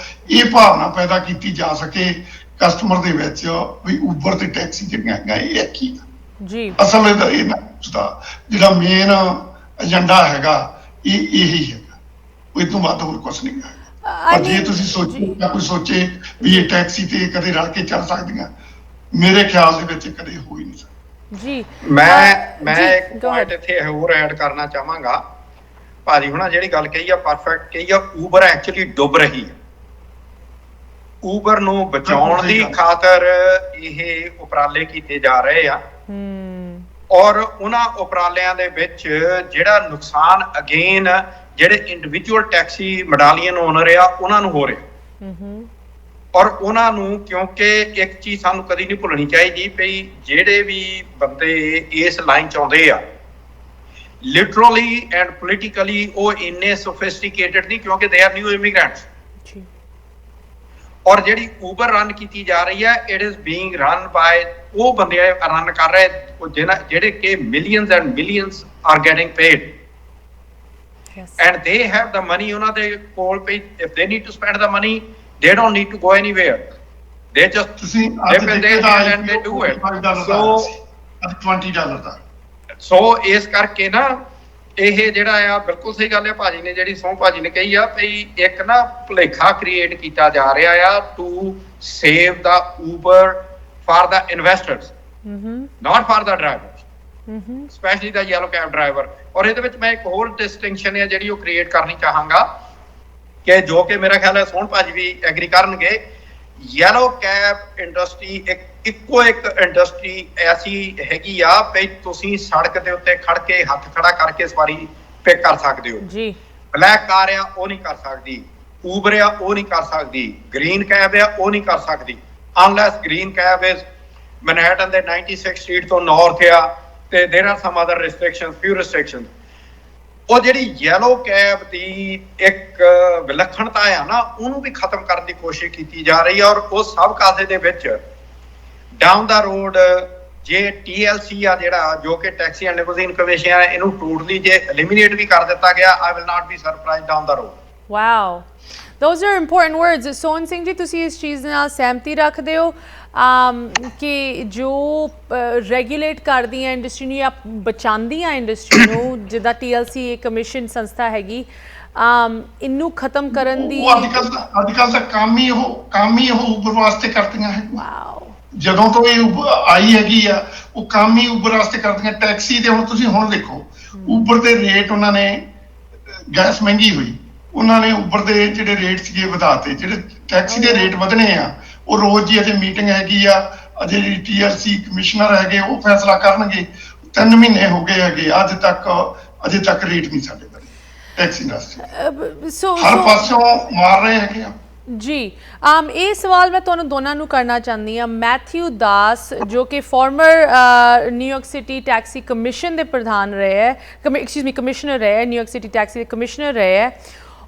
ਇਹ ਭਾਵਨਾ ਪੈਦਾ ਕੀਤੀ ਜਾ ਸਕੇ ਕਸਟਮਰ ਦੇ ਵਿੱਚ ਵੀ ਊਬਰ ਤੇ ਟੈਕਸੀ ਜਿਹੜੀਆਂ ਹੈਗੀਆਂ ਇਹ ਇੱਕ ਹੀ ਜੀ। ਅਸਲ ਇਹਦਾ ਜਿਹੜਾ ਮੇਨ ਏਜੰਡਾ ਹੈਗਾ ਇਹ ਇਹੀ ਹੈਗਾ, ਉਹ ਇਹ ਤੋਂ ਵੱਧ ਹੋਰ ਕੁਛ ਨਹੀਂ ਹੈਗਾ। ਪਰ ਜੇ ਤੁਸੀਂ ਸੋਚੋ ਜਾਂ ਕੋਈ ਸੋਚੇ ਵੀ ਇਹ ਟੈਕਸੀ ਤੇ ਕਦੇ ਰਲ ਕੇ ਚੱਲ ਸਕਦੀਆਂ, ਮੇਰੇ ਖਿਆਲ ਦੇ ਵਿੱਚ ਕਦੇ ਹੋ ਹੀ ਨਹੀਂ ਸਕਦਾ ਜੀ। ਮੈਂ ਇੱਕ ਪੁਆਇੰਟ ਇੱਥੇ ਹੋਰ ਐਡ ਕਰਨਾ ਚਾਹਾਂਗਾ। ਭਾਜੀ ਹੁਣਾਂ ਜਿਹੜੀ ਗੱਲ ਕਹੀ ਆ ਪਰਫੈਕਟ ਕਹੀ ਆ। ਊਬਰ ਐਕਚੁਅਲੀ ਡੁੱਬ ਰਹੀ ਹੈ। ਊਬਰ ਨੂੰ ਬਚਾਉਣ ਦੀ ਖਾਤਰ ਇਹ ਉਪਰਾਲੇ ਕੀਤੇ ਜਾ ਰਹੇ ਆ, ਔਰ ਉਹਨਾਂ ਉਪਰਾਲਿਆਂ ਦੇ ਵਿੱਚ ਜਿਹੜਾ ਨੁਕਸਾਨ ਅਗੇਨ ਜਿਹੜੇ ਇੰਡੀਵਿਜੂਅਲ ਟੈਕਸੀ ਮੈਡਾਲੀਅਨ ਓਨਰ ਆ ਉਹਨਾਂ ਨੂੰ ਹੋ ਰਿਹਾ। ਔਰ ਉਹਨਾਂ ਨੂੰ, ਕਿਉਂਕਿ ਇੱਕ ਚੀਜ਼ ਸਾਨੂੰ ਕਦੀ ਨਹੀਂ ਭੁੱਲਣੀ ਚਾਹੀਦੀ ਵੀ ਜਿਹੜੇ ਵੀ ਬੰਦੇ ਇਸ ਲਾਈਨ ਚ ਆਉਂਦੇ ਆ ਲਿਟਰਲੀ ਐਂਡ ਪੋਲੀਟੀਕਲੀ ਉਹ ਇੰਨੇ ਸੋਫਿਸਟੀਕੇਟਡ ਨਹੀਂ, ਕਿਉਂਕਿ ਦੇ ਆਰ ਨਿਊ ਇਮੀਗ੍ਰੈਂਟਸ। ਔਰ ਜਿਹੜੀ ਊਬਰ ਰਨ ਕੀਤੀ ਜਾ ਰਹੀ ਹੈ, it is being run by ਉਹ ਬੰਦੇ ਰਨ ਕਰ ਰਹੇ ਜਿਹੜੇ ਕਿ millions and millions are getting paid and they have the money ਉਹਨਾਂ ਦੇ ਕੋਲ ਪਈ। if they need to spend the money they don't need to go anywhere, they just live in there and they do it. so $20 ਦਾ ਸੋ ਇਸ ਕਰਕੇ ਨਾ ਇਹ ਜਿਹੜਾ ਆ ਬਿਲਕੁਲ ਸਹੀ ਗੱਲ ਹੈ ਭਾਜੀ ਨੇ, ਜਿਹੜੀ ਸੋਹ ਭਾਜੀ ਨੇ ਕਹੀ ਆ ਵੀ ਇੱਕ ਨਾ ਭੁਲੇਖਾ ਕ੍ਰੀਏਟ ਕੀਤਾ ਜਾ ਰਿਹਾ ਆ to save the Uber for the investors, not for the drivers, specially the yellow cab driver. ਔਰ ਇਹਦੇ ਵਿੱਚ ਮੈਂ ਇੱਕ ਹੋਰ ਡਿਸਟਿੰਕਸ਼ਨ ਹੈ ਜਿਹੜੀ ਉਹ ਕ੍ਰੀਏਟ ਕਰਨੀ ਚਾਹਾਂਗਾ ਕਿ ਜੋ ਕਿ ਮੇਰਾ ਖਿਆਲ ਹੈ ਸੋਹਣ ਭਾਜੀ ਵੀ ਐਗਰੀ ਕਰਨਗੇ। ਯੈਲੋ ਕੈਬ ਇੰਡਸਟਰੀ ਇੱਕੋ ਇੱਕ ਇੰਡਸਟਰੀ ਐਸੀ ਹੈਗੀ ਆ ਵੀ ਤੁਸੀਂ ਸੜਕ ਦੇ ਉੱਤੇ ਖੜ ਕੇ ਹੱਥ ਖੜਾ ਕਰਕੇ ਸਵਾਰੀ ਪਿਕ ਕਰ ਸਕਦੇ ਹੋ ਜੀ। ਬਲੈਕ ਕਾਰ ਆ ਉਹ ਨਹੀਂ ਕਰ ਸਕਦੀ, ਊਬਰ ਆ ਉਹ ਨਹੀਂ ਕਰ ਸਕਦੀ, ਗ੍ਰੀਨ ਕੈਬ ਆ ਉਹ ਨਹੀਂ ਕਰ ਸਕਦੀ, unless green cab is Manhattan ਦੇ 96 ਸਟਰੀਟ ਤੋਂ ਨਾਰਥ ਆ ਤੇ there are some other restrictions, few restrictions. ਉਹ ਜਿਹੜੀ ਯੈਲੋ ਕੈਬ ਦੀ ਇੱਕ ਵਿਲੱਖਣਤਾ ਆ ਨਾ, ਉਹਨੂੰ ਵੀ ਖਤਮ ਕਰਨ ਦੀ ਕੋਸ਼ਿਸ਼ ਕੀਤੀ ਜਾ ਰਹੀ ਹੈ। ਔਰ ਉਸ ਸਭ ਕਾਸੇ ਦੇ ਵਿੱਚ ਡਾਊਨ ਦਾ ਰੋਡ ਜੇ TLC ਆ ਜਿਹੜਾ, ਜੋ ਕਿ ਟੈਕਸੀ ਐਂਡ ਲਿਮੂਜ਼ੀਨ ਕਮਿਸ਼ਨ ਆ, ਇਹਨੂੰ ਟੋਟਲੀ ਜੇ ਐਲੀਮੀਨੇਟ ਵੀ ਕਰ ਦਿੱਤਾ ਗਿਆ, I will not be surprised down the road. Wow, those are important words। ਸੋਹਣ ਸਿੰਘ ਜੀ, ਤੁਸੀਂ ਇਸ ਚੀਜ਼ ਨਾਲ ਸਹਿਮਤੀ ਰੱਖਦੇ ਹੋ ਕਿ ਜੋ ਰੈਗੂਲੇਟ ਕਰਦੀਆਂ ਇੰਡਸਟਰੀ ਨੂੰ ਜਾਂ ਬਚਾਉਂਦੀਆਂ ਇੰਡਸਟਰੀ ਨੂੰ, ਜਿੱਦਾਂ TLC ਇਹ ਕਮਿਸ਼ਨ ਸੰਸਥਾ ਹੈਗੀ, ਇਹਨੂੰ ਖਤਮ ਕਰਨ ਦੀ ਅੱਜ ਕੱਲ ਤਾਂ ਕੰਮ ਹੀ ਉਹ ਉਬਰ ਵਾਸਤੇ ਕਰਦੀਆਂ ਹੈ। ਵਾਓ, ਜਦੋਂ ਤੋਂ ਇਹ ਆਈ ਹੈਗੀ ਆ, ਉਹ ਕੰਮ ਹੀ ਉਬਰ ਵਾਸਤੇ ਕਰਦੀਆਂ। ਟੈਕਸੀ ਤੇ ਹੁਣ ਤੁਸੀਂ ਦੇਖੋ, ਉਬਰ ਦੇ ਰੇਟ ਉਹਨਾਂ ਨੇ, ਗੈਸ ਮਹਿੰਗੀ ਹੋਈ, ਉਹਨਾਂ ਨੇ ਉਬਰ ਦੇ ਜਿਹੜੇ ਰੇਟ ਸੀਗੇ ਵਧਾਤੇ। ਜਿਹੜੇ ਟੈਕਸੀ ਦੇ ਰੇਟ ਵਧਣੇ ਆ, ਉਹ ਰੋਜ਼ ਦੀ ਅਜੇ ਮੀਟਿੰਗ ਹੈਗੀ ਆ, ਅਜੇ TLC ਕਮਿਸ਼ਨਰ ਹੈਗੇ, ਉਹ ਫੈਸਲਾ ਕਰਨਗੇ। 3 ਮਹੀਨੇ ਹੋ ਗਏ ਹੈਗੇ, ਅਜੇ ਤੱਕ ਰੇਟ ਨਹੀਂ ਸਾਡੇ ਬਣੇ ਟੈਕਸੀ ਇੰਡਸਟਰੀ। ਹਰ ਪਾਸੋਂ ਮਾਰ ਰਹੇ ਹੈਗੇ ਆ ਜੀ। ਇਹ ਸਵਾਲ ਮੈਂ ਤੁਹਾਨੂੰ ਦੋਨਾਂ ਨੂੰ ਕਰਨਾ ਚਾਹੁੰਦੀ ਹਾਂ। ਮੈਥਿਊ ਦਾਸ, ਜੋ ਕਿ farmer New York city taxi commission ਦੇ ਪ੍ਰਧਾਨ ਰਹੇ ਹੈ, ਕਮਿਸ਼ਨਰ ਰਹੇ ਹੈ, ਨਿਊਯਾਰਕ ਸਿਟੀ ਟੈਕਸੀ ਦੇ ਕਮਿਸ਼ਨਰ ਰਹੇ ਹੈ,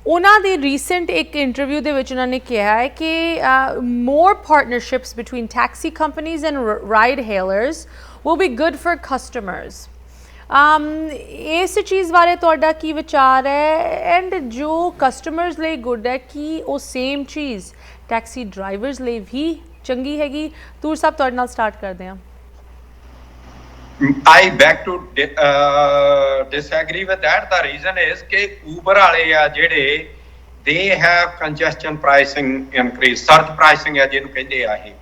ਉਹਨਾਂ ਦੀ ਰੀਸੈਂਟ ਇੱਕ ਇੰਟਰਵਿਊ ਦੇ ਵਿੱਚ ਉਹਨਾਂ ਨੇ ਕਿਹਾ ਹੈ ਕਿ more partnerships between taxi companies and ride hailers will be good for customers। ਇਸ ਚੀਜ਼ ਬਾਰੇ ਤੁਹਾਡਾ ਕੀ ਵਿਚਾਰ ਹੈ? ਐਂਡ ਜੋ ਕਸਟਮਰਸ ਲਈ ਗੁੱਡ ਹੈ, ਕੀ ਉਹ ਸੇਮ ਚੀਜ਼ ਟੈਕਸੀ ਡਰਾਈਵਰਸ ਲਈ ਵੀ ਚੰਗੀ ਹੈਗੀ? ਤੂਰ ਸਾਹਿਬ, ਤੁਹਾਡੇ ਨਾਲ ਸਟਾਰਟ ਕਰਦੇ ਹਾਂ। I beg to disagree with that. The reason is कि Uber वाले आ जेड़े, they have congestion pricing increase, surge pricing है जिन्हों कहते हैं,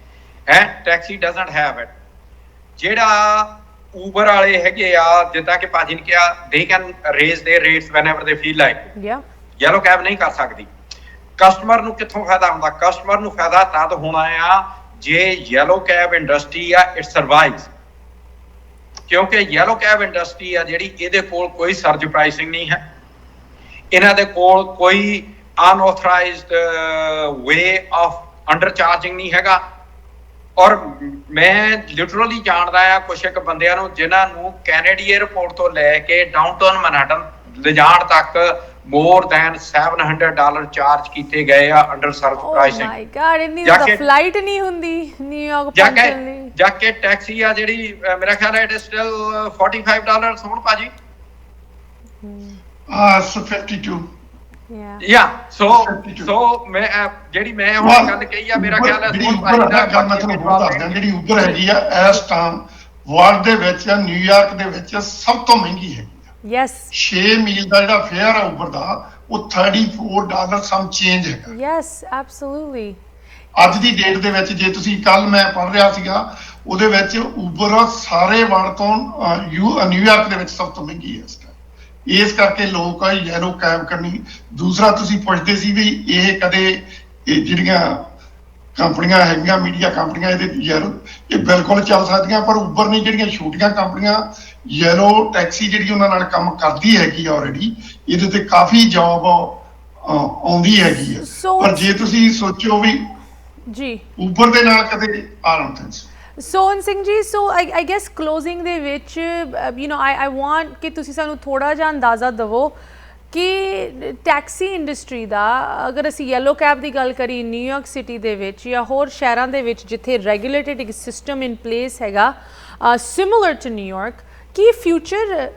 and taxi doesn't have it। जेड़ा Uber वाले हैगे आ, जिदा कि पाजी ने कहा, they can raise their rates whenever they feel like। Yeah। Yellow cab नहीं कर सकती। कस्टमर ਨੂੰ ਕਿੱਥੋਂ ਫਾਇਦਾ ਹੁੰਦਾ? ਕਸਟਮਰ ਨੂੰ ਫਾਇਦਾ ਤਦ ਹੋਣਾ ਆ ਜੇ yellow cab industry ਆ it survives। ਕਿਉਂਕਿ ਯੈਲੋ ਕੈਬ ਇੰਡਸਟਰੀ ਆ ਜਿਹੜੀ, ਇਹਦੇ ਕੋਲ ਕੋਈ ਸਰਜ ਪ੍ਰਾਈਸਿੰਗ ਨਹੀਂ ਹੈ, ਇਹਨਾਂ ਦੇ ਕੋਲ ਕੋਈ unauthorised way of under charging ਨਹੀਂ ਹੈਗਾ। ਔਰ ਮੈਂ ਲਿਟਰਲੀ ਜਾਣਦਾ ਆ ਕੁਛ ਇੱਕ ਬੰਦਿਆਂ ਨੂੰ ਜਿਨ੍ਹਾਂ ਨੂੰ ਕੈਨੇਡੀ 에ਅਰਪੋਰਟ ਤੋਂ ਲੈ ਕੇ ਡਾਊਨਟਾਊਨ ਮੈਨਹਟਨ ਲਿਜਾਣ ਤੱਕ more than $700 ਚਾਰਜ ਕੀਤੇ ਗਏ ਆ ਅੰਡਰ ਸਰਜ ਪ੍ਰਾਈਸਿੰਗ। ਓ ਮਾਈ ਗॉड, ਇੰਨੀ ਤਾਂ ਫਲਾਈਟ ਨਹੀਂ ਹੁੰਦੀ ਨਿਊਯਾਰਕ ਪਹੁੰਚਣ ਲਈ। ਜਾ ਕੇ ਟੈਕਸੀ ਆ ਜਿਹੜੀ, ਮੇਰਾ ਖਿਆਲ ਹੈ ਇਟ ਇਜ਼ ਸਟਿਲ $45 ਹੋਣ ਭਾਜੀ। 52। ਯਾ ਸੋ ਮੈਂ ਜਿਹੜੀ ਮੈਂ ਹੁਣ ਗੱਲ ਕਹੀ ਆ, ਮੇਰਾ ਖਿਆਲ ਹੈ ਜਿਹੜੀ ਉਬਰ ਹੈਗੀ ਆ ਇਸ ਟਾਈਮ ਵਰਲਡ ਦੇ ਵਿੱਚ, ਨਿਊਯਾਰਕ ਦੇ ਵਿੱਚ ਸਭ ਤੋਂ ਮਹਿੰਗੀ ਹੈ। ਯੈਸ, 6 ਮੀਲ ਦਾ ਜਿਹੜਾ ਫੇਅਰ ਹੈ ਉਬਰ ਦਾ, ਉਹ $34 ਸਮ ਚੇਂਜ ਹੈਗਾ। Yes, absolutely. ਅੱਜ ਦੀ ਡੇਟ ਦੇ ਵਿੱਚ, ਜੇ ਤੁਸੀਂ ਕੱਲ ਮੈਂ ਪੜ੍ਹ ਰਿਹਾ ਸੀਗਾ, ਉਹਦੇ ਵਿੱਚ ਉਬਰ ਸਾਰੇ ਵਰਲਡ ਤੋਂ ਨਿਊਯਾਰਕ ਦੇ ਵਿੱਚ ਸਭ ਤੋਂ ਮਹਿੰਗੀ ਹੈ ਇਸ ਟਾਈਮ। ਇਸ ਕਰਕੇ ਲੋਕ ਯੈਲੋ ਕੈਬ ਕਰਨੀ। ਦੂਸਰਾ, ਤੁਸੀਂ ਪੁੱਛਦੇ ਸੀ ਵੀ ਇਹ ਕਦੇ ਜਿਹੜੀਆਂ ਕੰਪਨੀਆਂ ਹੈਗੀਆਂ, ਮੀਡੀਆ ਕੰਪਨੀਆਂ, ਇਹਦੇ ਯੈਲੋ ਇਹ ਬਿਲਕੁਲ ਚੱਲ ਸਕਦੀਆਂ, ਪਰ ਉਬਰ ਨੇ ਜਿਹੜੀਆਂ ਛੋਟੀਆਂ ਕੰਪਨੀਆਂ ਯੈਲੋ ਟੈਕਸੀ ਜਿਹੜੀ ਉਹਨਾਂ ਨਾਲ ਕੰਮ ਕਰਦੀ ਹੈਗੀ ਆਲਰੇਡੀ, ਇਹਦੇ ਤੇ ਕਾਫੀ ਜੌਬ ਆਉਂਦੀ ਹੈਗੀ ਆ। ਪਰ ਜੇ ਤੁਸੀਂ ਸੋਚੋ ਵੀ ਜੀ ਉਬਰ ਦੇ ਨਾਲ ਕਦੇ ਆਰਮ ਤੇ ਸੋਹਣ ਸਿੰਘ ਜੀ, ਸੋ ਆਈ ਗੈਸ ਕਲੋਜ਼ਿੰਗ ਦੇ ਵਿੱਚ ਆਈ ਵਾਂਟ ਕਿ ਤੁਸੀਂ ਸਾਨੂੰ ਥੋੜਾ ਜਿਹਾ ਅੰਦਾਜ਼ਾ ਦੇਵੋ ਕਿ ਟੈਕਸੀ ਇੰਡਸਟਰੀ ਦਾ, ਅਗਰ ਅਸੀਂ ਯੈਲੋ ਕੈਬ ਦੀ ਗੱਲ ਕਰੀ ਨਿਊਯਾਰਕ ਸਿਟੀ ਦੇ ਵਿੱਚ ਜਾਂ ਹੋਰ ਸ਼ਹਿਰਾਂ ਦੇ ਵਿੱਚ ਜਿੱਥੇ ਰੈਗੂਲੇਟਡ ਇੱਕ ਸਿਸਟਮ ਇਨ ਪਲੇਸ ਹੈਗਾ ਸਿਮਿਲਰ ਟੂ ਨਿਊਯਾਰਕ, ਕੀ ਫਿਊਚਰ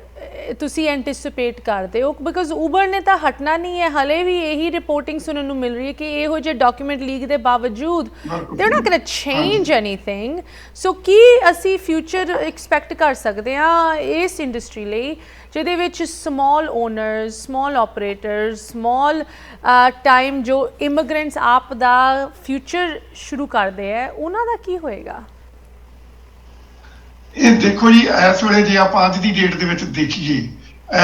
ਤੁਸੀਂ ਐਂਟੀਸਿਪੇਟ ਕਰਦੇ ਹੋ? ਬਿਕਾਜ਼ ਉਬਰ ਨੇ ਤਾਂ ਹਟਣਾ ਨਹੀਂ ਹੈ, ਹਲੇ ਵੀ ਇਹੀ ਰਿਪੋਰਟਿੰਗ ਸੁਣਨ ਨੂੰ ਮਿਲ ਰਹੀ ਹੈ ਕਿ ਇਹੋ ਜਿਹੇ ਡਾਕੂਮੈਂਟ ਲੀਕ ਦੇ ਬਾਵਜੂਦ they are not going to change anything. So ਕੀ ਅਸੀਂ ਫਿਊਚਰ ਐਕਸਪੈਕਟ ਕਰ ਸਕਦੇ ਹਾਂ ਇਸ ਇੰਡਸਟਰੀ ਲਈ, ਜਿਹਦੇ ਵਿੱਚ small honours, small operators, small time ਜੋ ਇਮੀਗ੍ਰੈਂਟਸ ਆਪ ਦਾ ਫਿਊਚਰ ਸ਼ੁਰੂ ਕਰਦੇ ਹੈ, ਉਹਨਾਂ ਦਾ ਕੀ ਹੋਏਗਾ? ਇਹ ਦੇਖੋ ਜੀ, ਇਸ ਵੇਲੇ ਜੇ ਆਪਾਂ ਅੱਜ ਦੀ ਡੇਟ ਦੇ ਵਿੱਚ ਦੇਖੀਏ,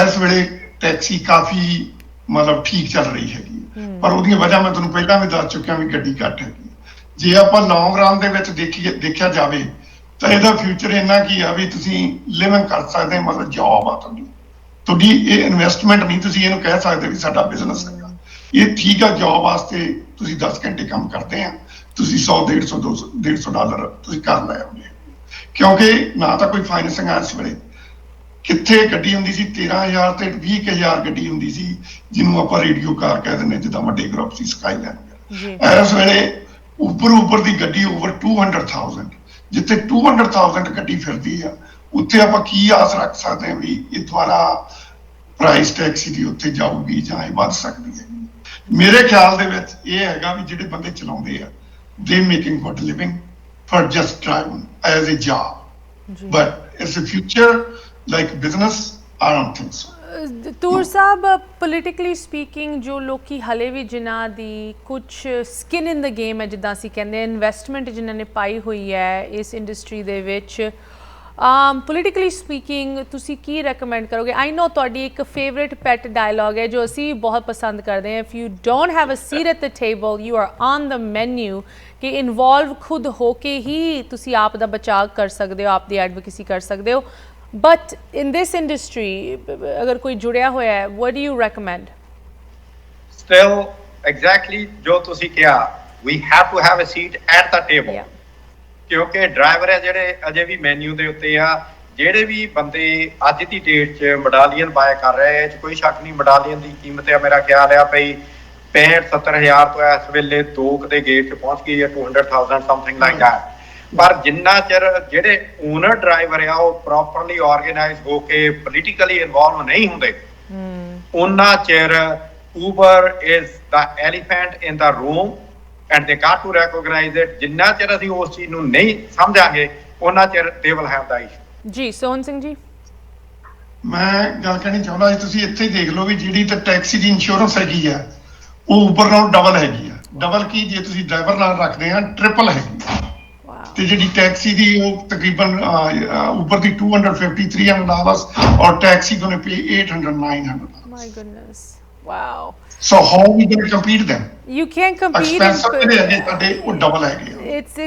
ਇਸ ਵੇਲੇ ਟੈਕਸੀ ਕਾਫੀ ਮਤਲਬ ਠੀਕ ਚੱਲ ਰਹੀ ਹੈਗੀ, ਪਰ ਉਹਦੀਆਂ ਵਜ੍ਹਾ ਮੈਂ ਤੁਹਾਨੂੰ ਪਹਿਲਾਂ ਵੀ ਦੱਸ ਚੁੱਕਿਆ ਵੀ ਗੱਡੀ ਘੱਟ ਹੈਗੀ। ਜੇ ਆਪਾਂ ਲੌਂਗ ਰਨ ਦੇ ਵਿੱਚ ਦੇਖਿਆ ਜਾਵੇ ਤਾਂ ਇਹਦਾ ਫਿਊਚਰ ਇੰਨਾ ਕੀ ਆ ਵੀ ਤੁਸੀਂ ਲਿਵਿੰਗ ਕਰ ਸਕਦੇ, ਮਤਲਬ ਜੌਬ ਆ ਤੁਹਾਡੀ ਇਹ ਇਨਵੈਸਟਮੈਂਟ ਨਹੀਂ, ਤੁਸੀਂ ਇਹਨੂੰ ਕਹਿ ਸਕਦੇ ਵੀ ਸਾਡਾ ਬਿਜ਼ਨਸ ਹੈਗਾ। ਇਹ ਠੀਕ ਆ, ਜੌਬ ਵਾਸਤੇ ਤੁਸੀਂ 10 ਘੰਟੇ ਕੰਮ ਕਰਦੇ ਆ, ਤੁਸੀਂ $100, $150, $200 ਤੁਸੀਂ ਕਰ ਲੈ ਆਉਂਦੇ, ਕਿਉਂਕਿ ਨਾ ਤਾਂ ਕੋਈ ਫਾਈਨੈਂਸਿੰਗ ਆ ਇਸ ਵੇਲੇ, ਕਿੱਥੇ ਗੱਡੀ ਹੁੰਦੀ ਸੀ 13,000 ਤੇ 20,000 ਗੱਡੀ ਹੁੰਦੀ ਸੀ, ਜਿਹਨੂੰ ਆਪਾਂ ਰੇਡੀਓ ਕਾਰ ਕਹਿ ਦਿੰਦੇ, ਜਿੱਦਾਂ ਵੱਡੇ ਗਰੁੱਪ ਸੀ ਸਕਾਈਲਾਈਨ। ਇਸ ਵੇਲੇ ਉਬਰ ਦੀ ਗੱਡੀ ਓਵਰ 200,000, ਜਿੱਥੇ 200,000 ਗੱਡੀ ਫਿਰਦੀ ਆ, ਉੱਥੇ ਆਪਾਂ ਕੀ ਆਸ ਰੱਖ ਸਕਦੇ ਹਾਂ ਵੀ ਇਹ ਦੁਆਰਾ ਪ੍ਰਾਈਸ ਟੈਕਸੀ ਦੀ ਉੱਥੇ ਜਾਊਗੀ ਜਾਂ ਇਹ ਵੱਧ ਸਕਦੀ ਹੈ। ਮੇਰੇ ਖਿਆਲ ਦੇ ਵਿੱਚ ਇਹ ਹੈਗਾ ਵੀ ਜਿਹੜੇ ਬੰਦੇ ਚਲਾਉਂਦੇ ਆ, they making good living for just driving as a job, but as a future like business, I don't think so. Toor Sahib, politically speaking ਜੋ ਲੋਕੀ ਹਲੇ ਵੀ ਜਿਨ੍ਹਾਂ ਦੀ ਕੁਝ ਸਕਿਨ ਇਨ ਦ ਗੇਮ ਹੈ, ਜਿੱਦਾਂ ਅਸੀਂ ਕਹਿੰਦੇ, ਇਨਵੈਸਟਮੈਂਟ ਜਿਨ੍ਹਾਂ ਨੇ ਪਾਈ ਹੋਈ ਹੈ ਇਸ ਇੰਡਸਟਰੀ ਦੇ ਵਿੱਚ, ਪੋਲੀਟੀਕਲੀ ਸਪੀਕਿੰਗ ਤੁਸੀਂ ਕੀ ਰეკਮੈਂਡ ਕਰੋਗੇ? ਆਈ ਨੋ ਤੁਹਾਡੀ ਇੱਕ ਫੇਵਰੇਟ ਪੈਟ ਡਾਇਲੌਗ ਹੈ ਜੋ ਅਸੀਂ ਬਹੁਤ ਪਸੰਦ ਕਰਦੇ ਹਾਂ, if you don't have a seat at the table you are on the menu, ਕਿ ਇਨਵੋਲਵ ਖੁਦ ਹੋ ਕੇ ਹੀ ਤੁਸੀਂ ਆਪ ਦਾ ਬਚਾਅ ਕਰ ਸਕਦੇ ਹੋ, ਆਪ ਦੀ ਐਡਵੋਕੇਸੀ ਕਰ ਸਕਦੇ ਹੋ। ਬਟ ਇਨ ਦਿਸ ਇੰਡਸਟਰੀ ਅਗਰ ਕੋਈ ਜੁੜਿਆ ਹੋਇਆ ਹੈ, what do you recommend? Still, exactly ਜੋ ਤੁਸੀਂ ਕਿਹਾ, we have to have a seat at the table. Yeah. ਕਿਉਂਕਿ ਡਰਾਈਵਰ ਹੈ ਜਿਹੜੇ ਅਜੇ ਵੀ ਮੈਨਿਊ ਦੇ ਉੱਤੇ ਆ। ਜਿਹੜੇ ਵੀ ਬੰਦੇ ਅੱਜ ਦੀ ਡੇਟ 'ਚ ਮੈਡਾਲੀਅਨ ਬਾਏ ਕਰ ਰਹੇ, ਇਹ 'ਚ ਕੋਈ ਸ਼ੱਕ ਨਹੀਂ, ਮੈਡਾਲੀਅਨ ਦੀ ਕੀਮਤ ਆ ਮੇਰਾ ਖਿਆਲ ਆ ਪਈ 65-70,000 ਤੋਂ ਇਸ ਵੇਲੇ 2 ਦੇ ਗੇਟ 'ਚ ਪਹੁੰਚ ਗਈ ਹੈ, 200,000 ਸਮਥਿੰਗ ਲਾਈਕ ਦੈਟ। ਪਰ ਜਿੰਨਾ ਚਿਰ ਜਿਹੜੇ ਓਨਰ ਡਰਾਈਵਰ ਆ ਉਹ ਪ੍ਰੋਪਰਲੀ ਆਰਗੇਨਾਈਜ਼ ਹੋ ਕੇ ਪੋਲੀਟੀਕਲੀ ਇਨਵੋਲਵ ਨਹੀਂ ਹੁੰਦੇ, ਉਹਨਾਂ ਚਿਰ Uber is the elephant in the room and they got to recognize it. ਜਿੰਨਾ ਚਿਰ ਅਸੀਂ ਉਸ ਚੀਜ਼ ਨੂੰ ਨਹੀਂ ਸਮਝਾਂਗੇ, ਉਹਨਾਂ ਚਿਰ they will have the issue. ਜੀ ਸੋਹਨ ਸਿੰਘ ਜੀ, ਮੈਂ ਗੱਲ ਕਹਿਣੀ ਚਾਹੁੰਦਾ, ਤੁਸੀਂ ਇੱਥੇ ਹੀ ਦੇਖ ਲਓ ਵੀ ਜਿਹੜੀ ਤਾਂ ਟੈਕਸੀ ਦੀ ਇੰਸ਼ੋਰੈਂਸ ਹੈਗੀ ਆ, ਉਹ ਉਬਰ ਨਾਲੋਂ ਡਬਲ ਹੈਗੀ ਆ। ਡਬਲ ਕੀ, ਜੇ ਤੁਸੀਂ ਡਰਾਈਵਰ ਨਾਲ ਰੱਖਦੇ ਆ, ਟ੍ਰਿਪਲ ਹੈਗੀ ਆ। ਤੇ ਜਿਹੜੀ ਟੈਕਸੀ ਦੀ ਉਹ ਤਕਰੀਬਨ ਉਬਰ ਦੀ 250-300 ਡਾਲਰਸ, ਔਰ taxi going to pay 800-900. My goodness, wow. So how we going to compete them? You can't compete. Expensive ਜਿਹੜੇ ਹੈਗੇ ਤੁਹਾਡੇ ਉਹ ਡਬਲ ਹੈਗੇ ਆ,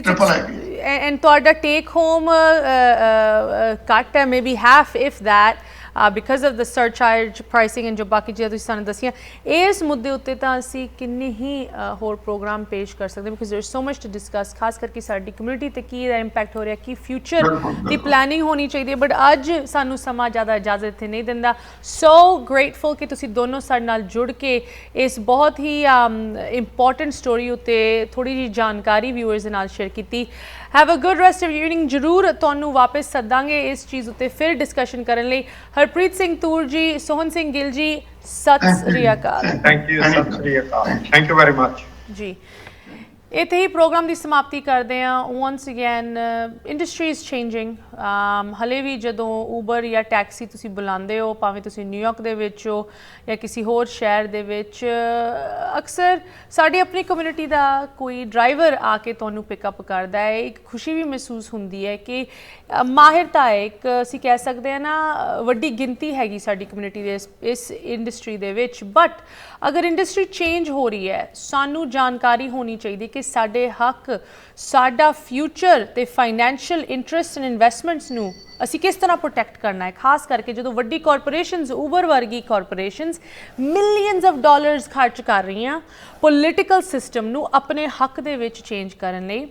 ਟ੍ਰਿਪਲ ਹੈਗੇ ਆ। and ਤੁਹਾਡਾ ਟੇਕ ਹੋਮ ਘੱਟ ਹੈ, maybe half if that, because of the surcharge pricing and ਜੋ ਬਾਕੀ ਚੀਜ਼ਾਂ ਤੁਸੀਂ ਸਾਨੂੰ ਦੱਸੀਆਂ। ਇਸ ਮੁੱਦੇ ਉੱਤੇ ਤਾਂ ਅਸੀਂ ਕਿੰਨੇ ਹੀ ਹੋਰ ਪ੍ਰੋਗਰਾਮ ਪੇਸ਼ ਕਰ ਸਕਦੇ, because ਦੇयर so much to discuss, ਖਾਸ ਕਰਕੇ ਸਾਡੀ ਕਮਿਊਨਿਟੀ ਤੇ ਕੀ ਦਾ ਇੰਪੈਕਟ ਹੋ ਰਿਹਾ, ਕੀ ਫਿਊਚਰ ਦੀ ਪਲੈਨਿੰਗ ਹੋਣੀ ਚਾਹੀਦੀ ਹੈ। ਬਟ ਅੱਜ ਸਾਨੂੰ ਸਮਾਂ ਜ਼ਿਆਦਾ ਇਜਾਜ਼ਤ ਇੱਥੇ ਨਹੀਂ ਦਿੰਦਾ। ਸੋ ਗ੍ਰੇਟਫੁਲ ਕਿ ਤੁਸੀਂ ਦੋਨੋਂ ਸਾਡੇ ਨਾਲ ਜੁੜ ਕੇ ਇਸ ਬਹੁਤ ਹੀ ਇੰਪੋਰਟੈਂਟ ਸਟੋਰੀ ਉੱਤੇ ਥੋੜ੍ਹੀ ਜਿਹੀ ਜਾਣਕਾਰੀ ਵਿਊਅਰਸ ਦੇ ਨਾਲ ਸ਼ੇਅਰ ਕੀਤੀ। Have a good rest of your evening. ਜ਼ਰੂਰ ਤੁਹਾਨੂੰ ਵਾਪਸ ਸੱਦਾਂਗੇ ਇਸ ਚੀਜ਼ ਉੱਤੇ ਫਿਰ ਡਿਸਕਸ਼ਨ ਕਰਨ ਲਈ। ਹਰਪ੍ਰੀਤ ਸਿੰਘ ਤੂਰ ਜੀ, ਸੋਹਨ ਸਿੰਘ ਗਿੱਲ ਜੀ, ਸਤਿ ਸ੍ਰੀ ਅਕਾਲ। ਥੈਂਕ ਯੂ, ਸਤਿ ਸ੍ਰੀ ਅਕਾਲ, ਥੈਂਕ ਯੂ ਵੈਰੀ ਮਚ ਜੀ। ਇੱਥੇ ਹੀ ਪ੍ਰੋਗਰਾਮ ਦੀ ਸਮਾਪਤੀ ਕਰਦੇ ਹਾਂ। Once again industry is changing. ਹਲੇ ਵੀ ਜਦੋਂ ਊਬਰ ਜਾਂ ਟੈਕਸੀ ਤੁਸੀਂ ਬੁਲਾਉਂਦੇ ਹੋ, ਭਾਵੇਂ ਤੁਸੀਂ ਨਿਊਯਾਰਕ ਦੇ ਵਿੱਚ ਹੋ ਜਾਂ ਕਿਸੇ ਹੋਰ ਸ਼ਹਿਰ ਦੇ ਵਿੱਚ, ਅਕਸਰ ਸਾਡੀ ਆਪਣੀ ਕਮਿਊਨਿਟੀ ਦਾ ਕੋਈ ਡਰਾਈਵਰ ਆ ਕੇ ਤੁਹਾਨੂੰ ਪਿਕਅਪ ਕਰਦਾ ਹੈ। ਇੱਕ ਖੁਸ਼ੀ ਵੀ ਮਹਿਸੂਸ ਹੁੰਦੀ ਹੈ ਕਿ ਮਾਹਿਰਤਾ ਹੈ, ਇੱਕ ਅਸੀਂ ਕਹਿ ਸਕਦੇ ਹਾਂ ਨਾ, ਵੱਡੀ ਗਿਣਤੀ ਹੈਗੀ ਸਾਡੀ ਕਮਿਊਨਿਟੀ ਦੇ ਇਸ ਇੰਡਸਟਰੀ ਦੇ ਵਿੱਚ। ਬਟ ਅਗਰ ਇੰਡਸਟਰੀ ਚੇਂਜ ਹੋ ਰਹੀ ਹੈ, ਸਾਨੂੰ ਜਾਣਕਾਰੀ ਹੋਣੀ ਚਾਹੀਦੀ ਕਿ ਸਾਡੇ ਹੱਕ, ਸਾਡਾ ਫਿਊਚਰ ਤੇ ਫਾਈਨੈਂਸ਼ੀਅਲ ਇੰਟਰਸਟ ਐਂਡ ਇਨਵੈਸਟਮੈਂਟਸ ਨੂੰ ਅਸੀਂ ਕਿਸ ਤਰ੍ਹਾਂ ਪ੍ਰੋਟੈਕਟ ਕਰਨਾ ਹੈ। ਖਾਸ ਕਰਕੇ ਜਦੋਂ ਵੱਡੀ ਕਾਰਪੋਰੇਸ਼ਨਸ, ਊਬਰ ਵਰਗੀ ਕਾਰਪੋਰੇਸ਼ਨਸ ਮਿਲੀਅਨਸ ਆਫ ਡਾਲਰਸ ਖਰਚ ਕਰ ਰਹੀਆਂ ਪੋਲੀਟੀਕਲ ਸਿਸਟਮ ਨੂੰ ਆਪਣੇ ਹੱਕ ਦੇ ਵਿੱਚ ਚੇਂਜ ਕਰਨ ਲਈ।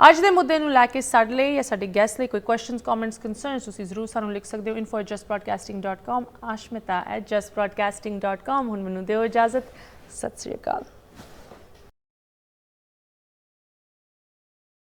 ਅੱਜ ਦੇ ਮੁੱਦੇ ਨੂੰ ਲੈ ਕੇ ਸਾਡੇ ਲਈ ਜਾਂ ਸਾਡੇ ਗੈਸਟ ਲਈ ਕੋਈ ਕੁਐਸਚਨਸ, ਕਮੈਂਟਸ, ਕੰਸਰਨਸ ਤੁਸੀਂ ਜ਼ਰੂਰ ਸਾਨੂੰ ਲਿਖ ਸਕਦੇ ਹੋ। info@justbroadcasting.com, ashmita@justbroadcasting.com। ਹੁਣ ਮੈਨੂੰ ਦਿਓ ਇਜਾਜ਼ਤ। ਸਤਿ ਸ੍ਰੀ ਅਕਾਲ।